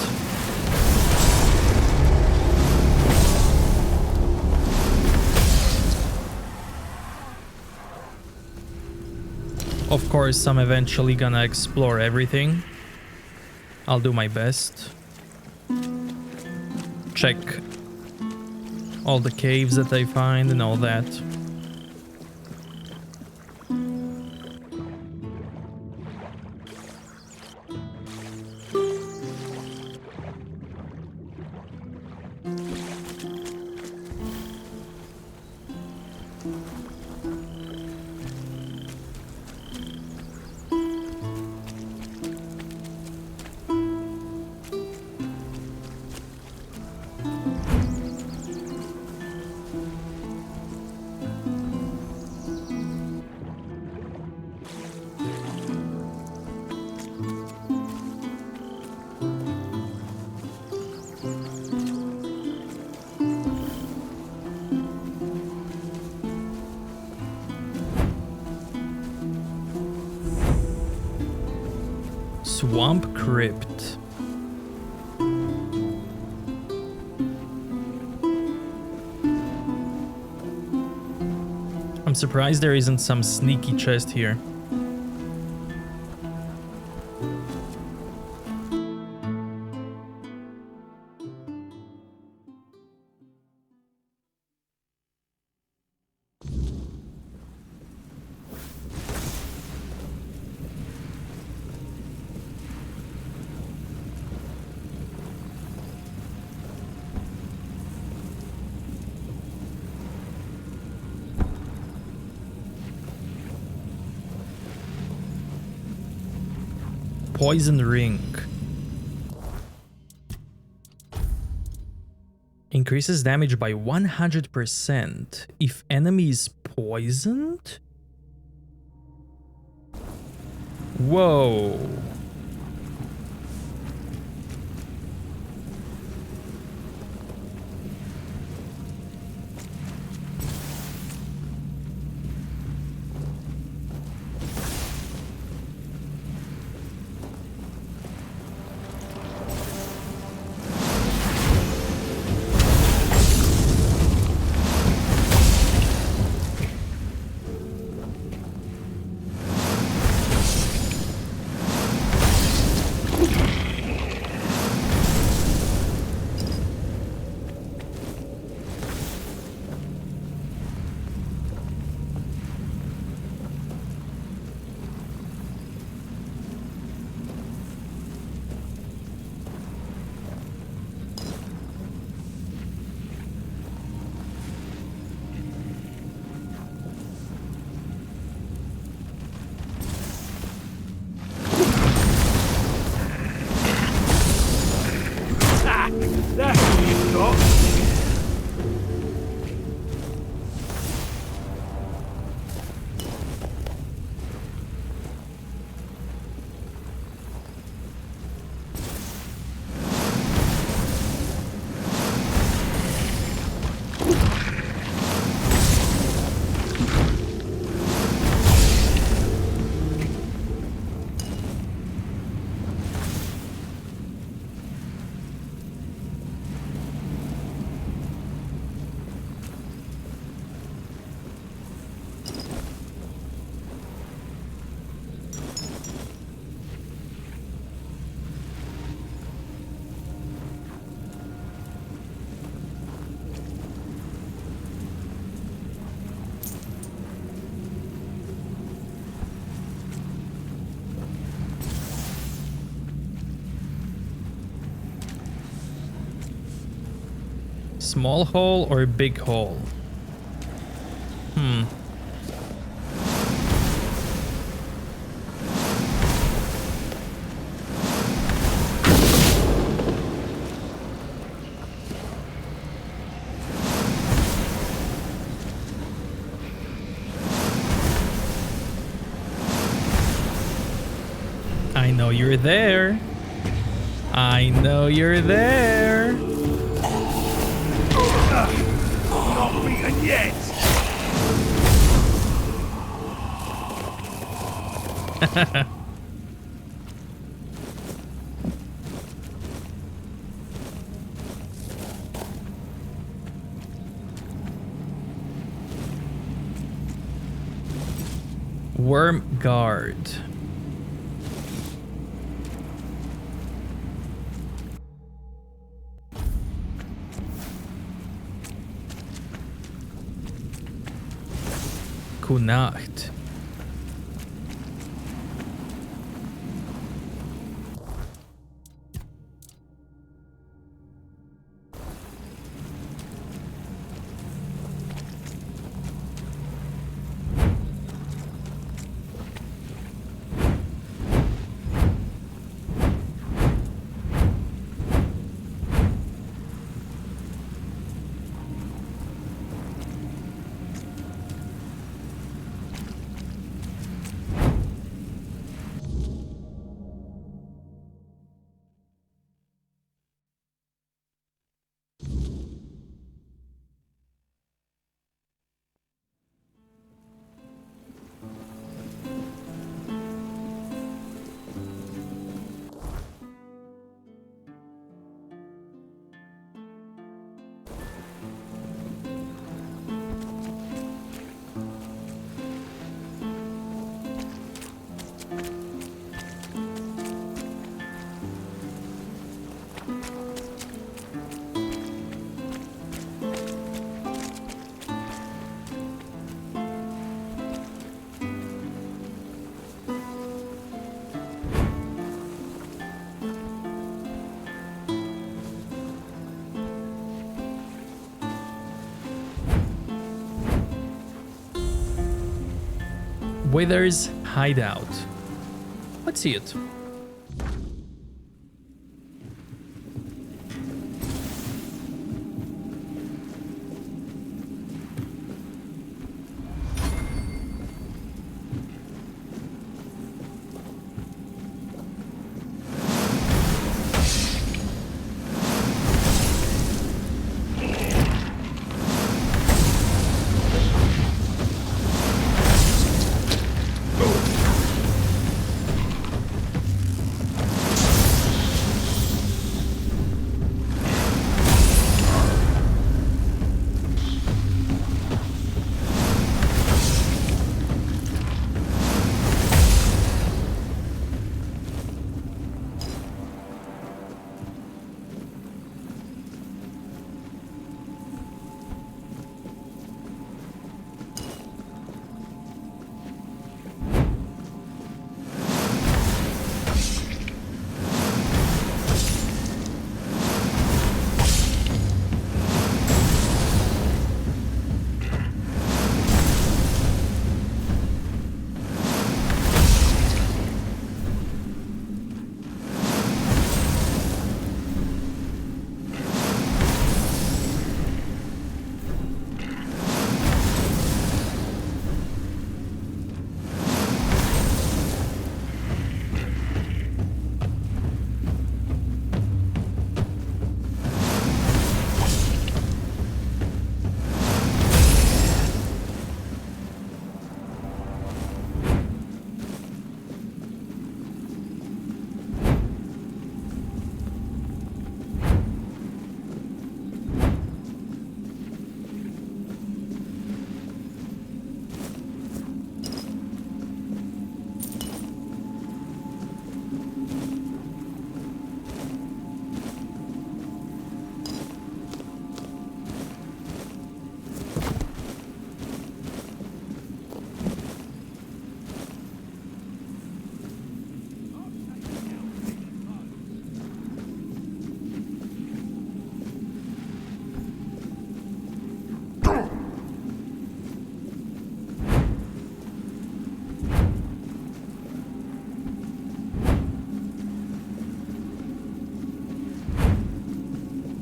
B: Of course, I'm eventually gonna explore everything. I'll do my best. Check all the caves that I find and all that. Swamp Crypt. I'm surprised there isn't some sneaky chest here. Poison Ring. Increases damage by 100% if enemy is poisoned? Whoa. Small hole or big hole? I know you're there. I know you're there.
J: Not beaten yet!
B: Worm guard. Nacht. Wither's hideout. Let's see it.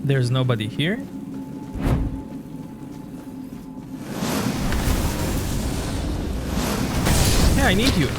B: There's nobody here. Yeah, I need you.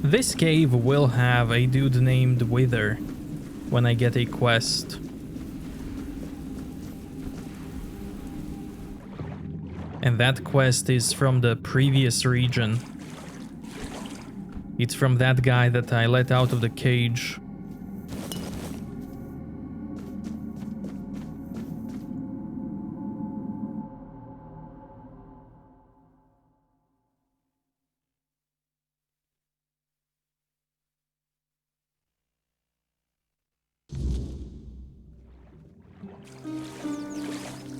B: This cave will have a dude named Wither when I get a quest. And that quest is from the previous region. It's from that guy that I let out of the cage.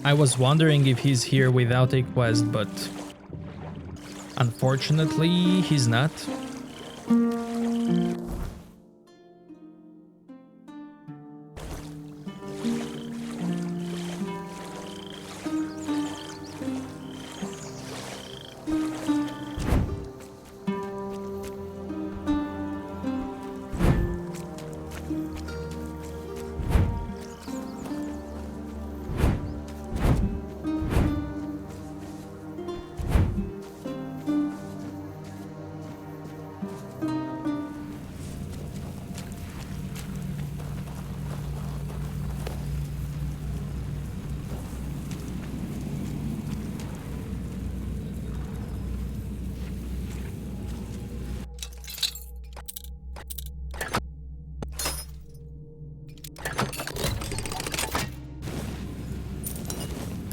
B: I was wondering if he's here without a quest, but unfortunately, he's not.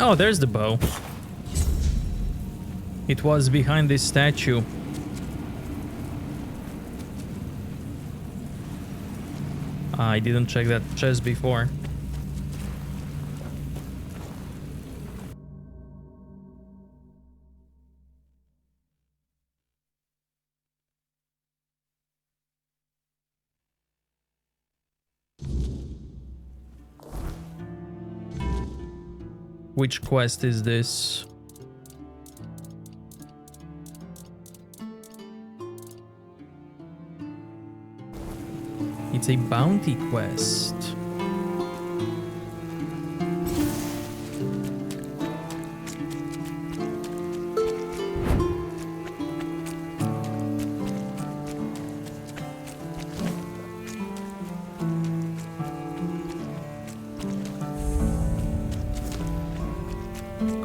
B: Oh, there's the bow. It was behind this statue. I didn't check that chest before. Which quest is this? It's a bounty quest.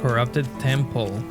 B: Corrupted temple.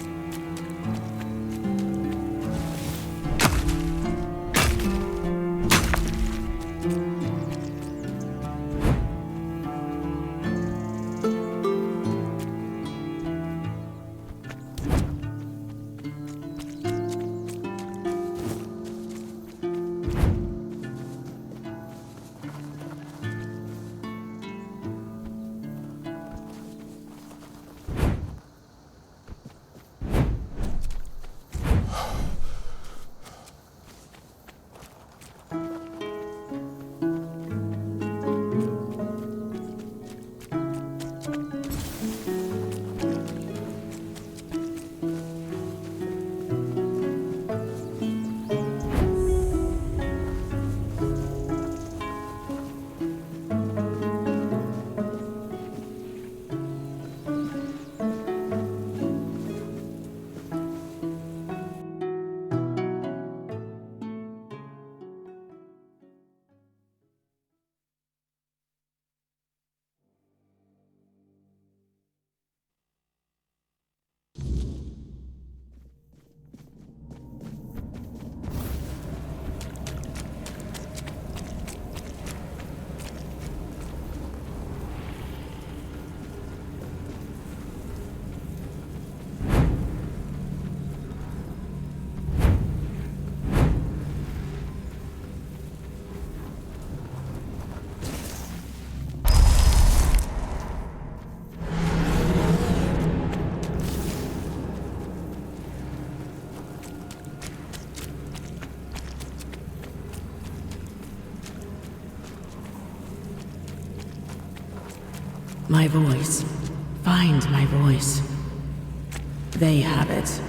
O: My voice. Find my voice. They have it,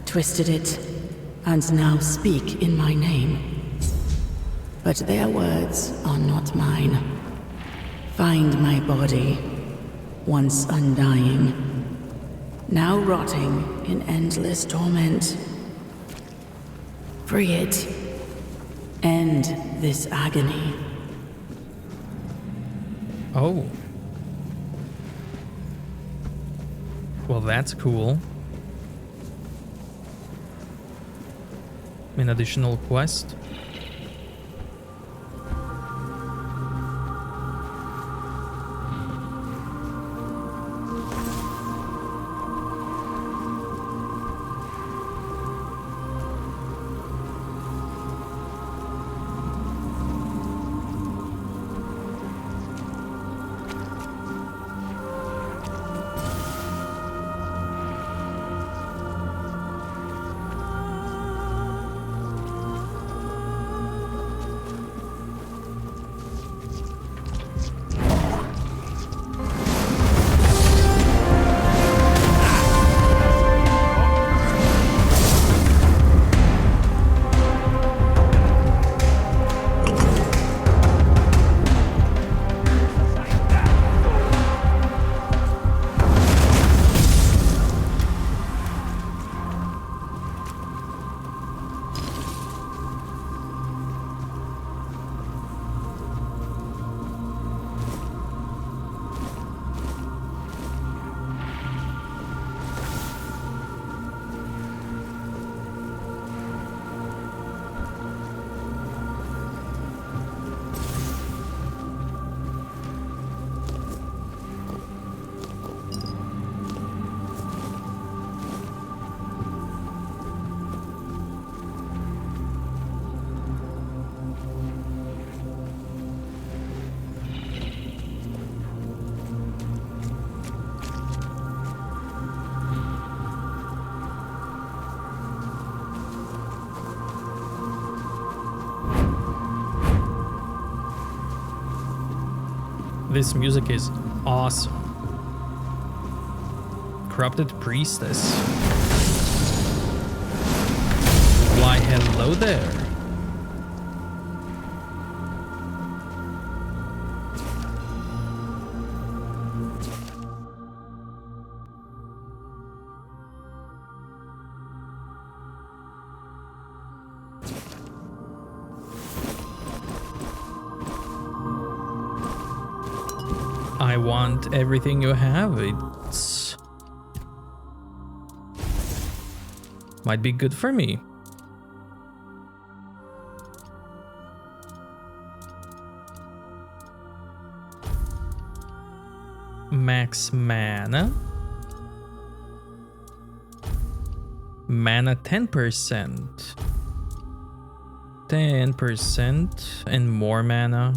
O: twisted it, and now speak in my name. But their words are not mine. Find my body, once undying, now rotting in endless torment. Free it. End this agony.
B: Oh. Well, that's cool. An additional quest. This music is awesome. Corrupted Priestess. Why, hello there. I want everything you have. It's might be good for me. Max mana. Mana 10%. 10% and more mana.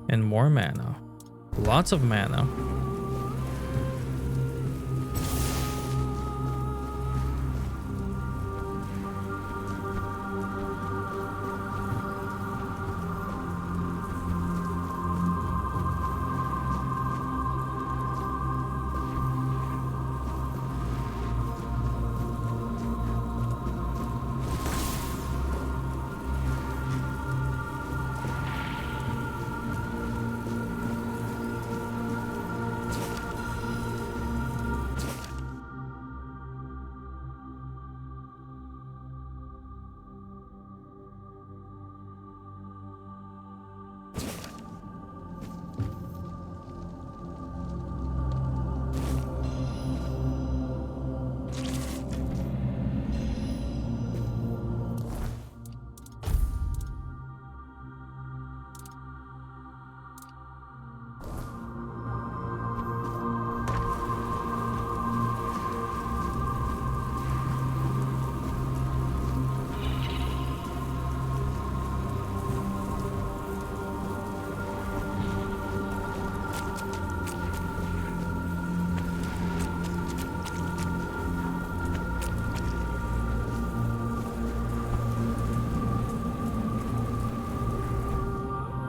B: And more mana. Lots of mana.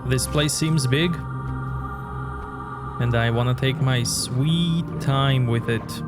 B: This place seems big. And I want to take my sweet time with it.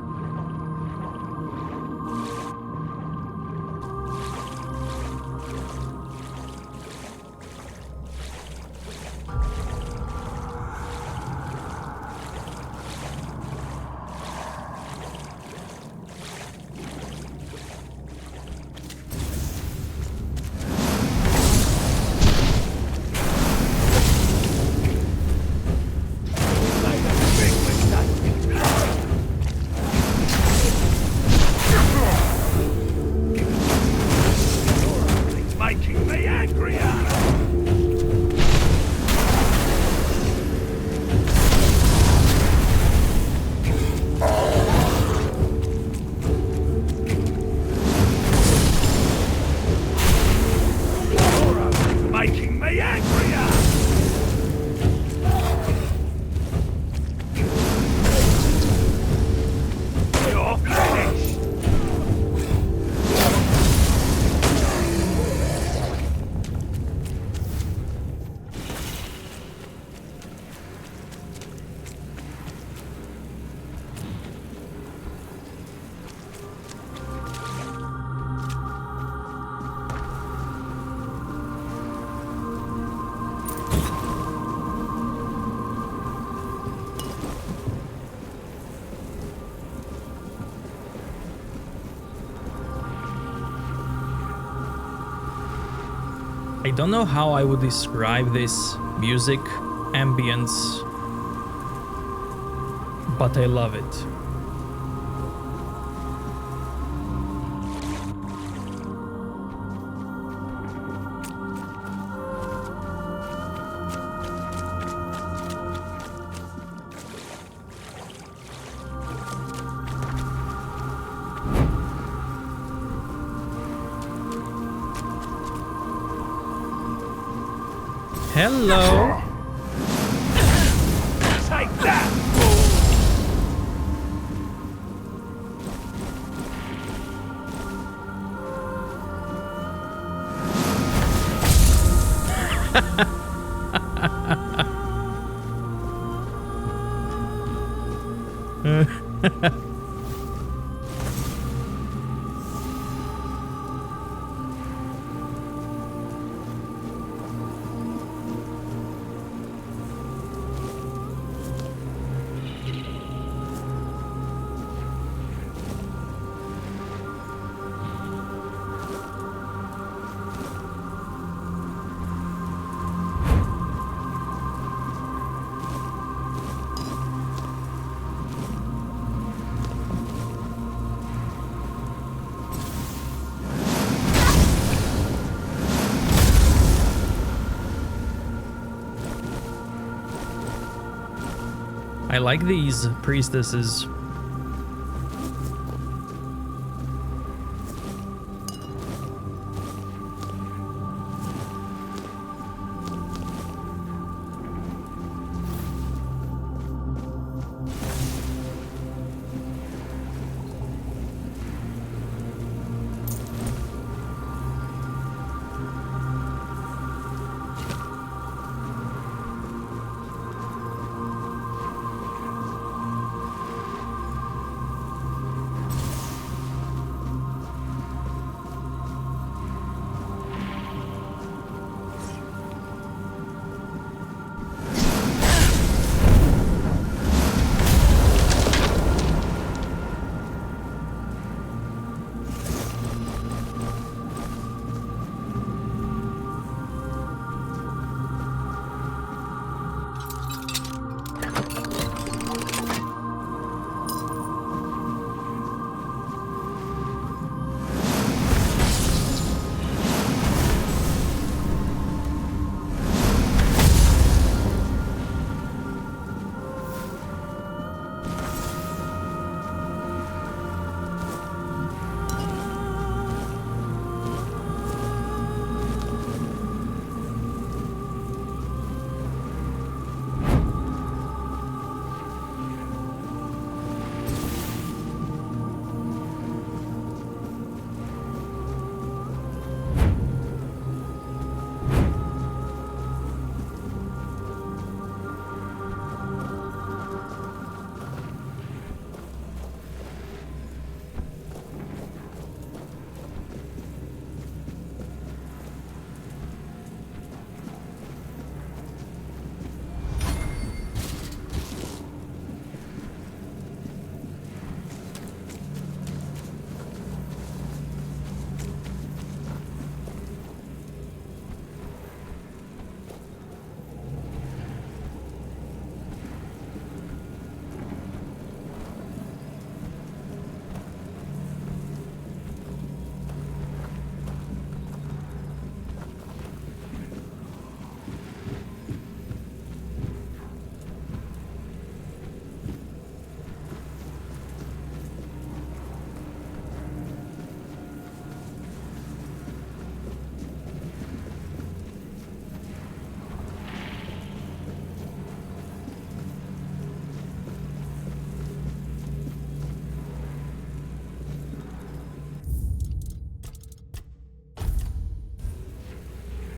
B: I don't know how I would describe this music ambience, but I love it. Hello.
J: Take that!
B: I like these priestesses.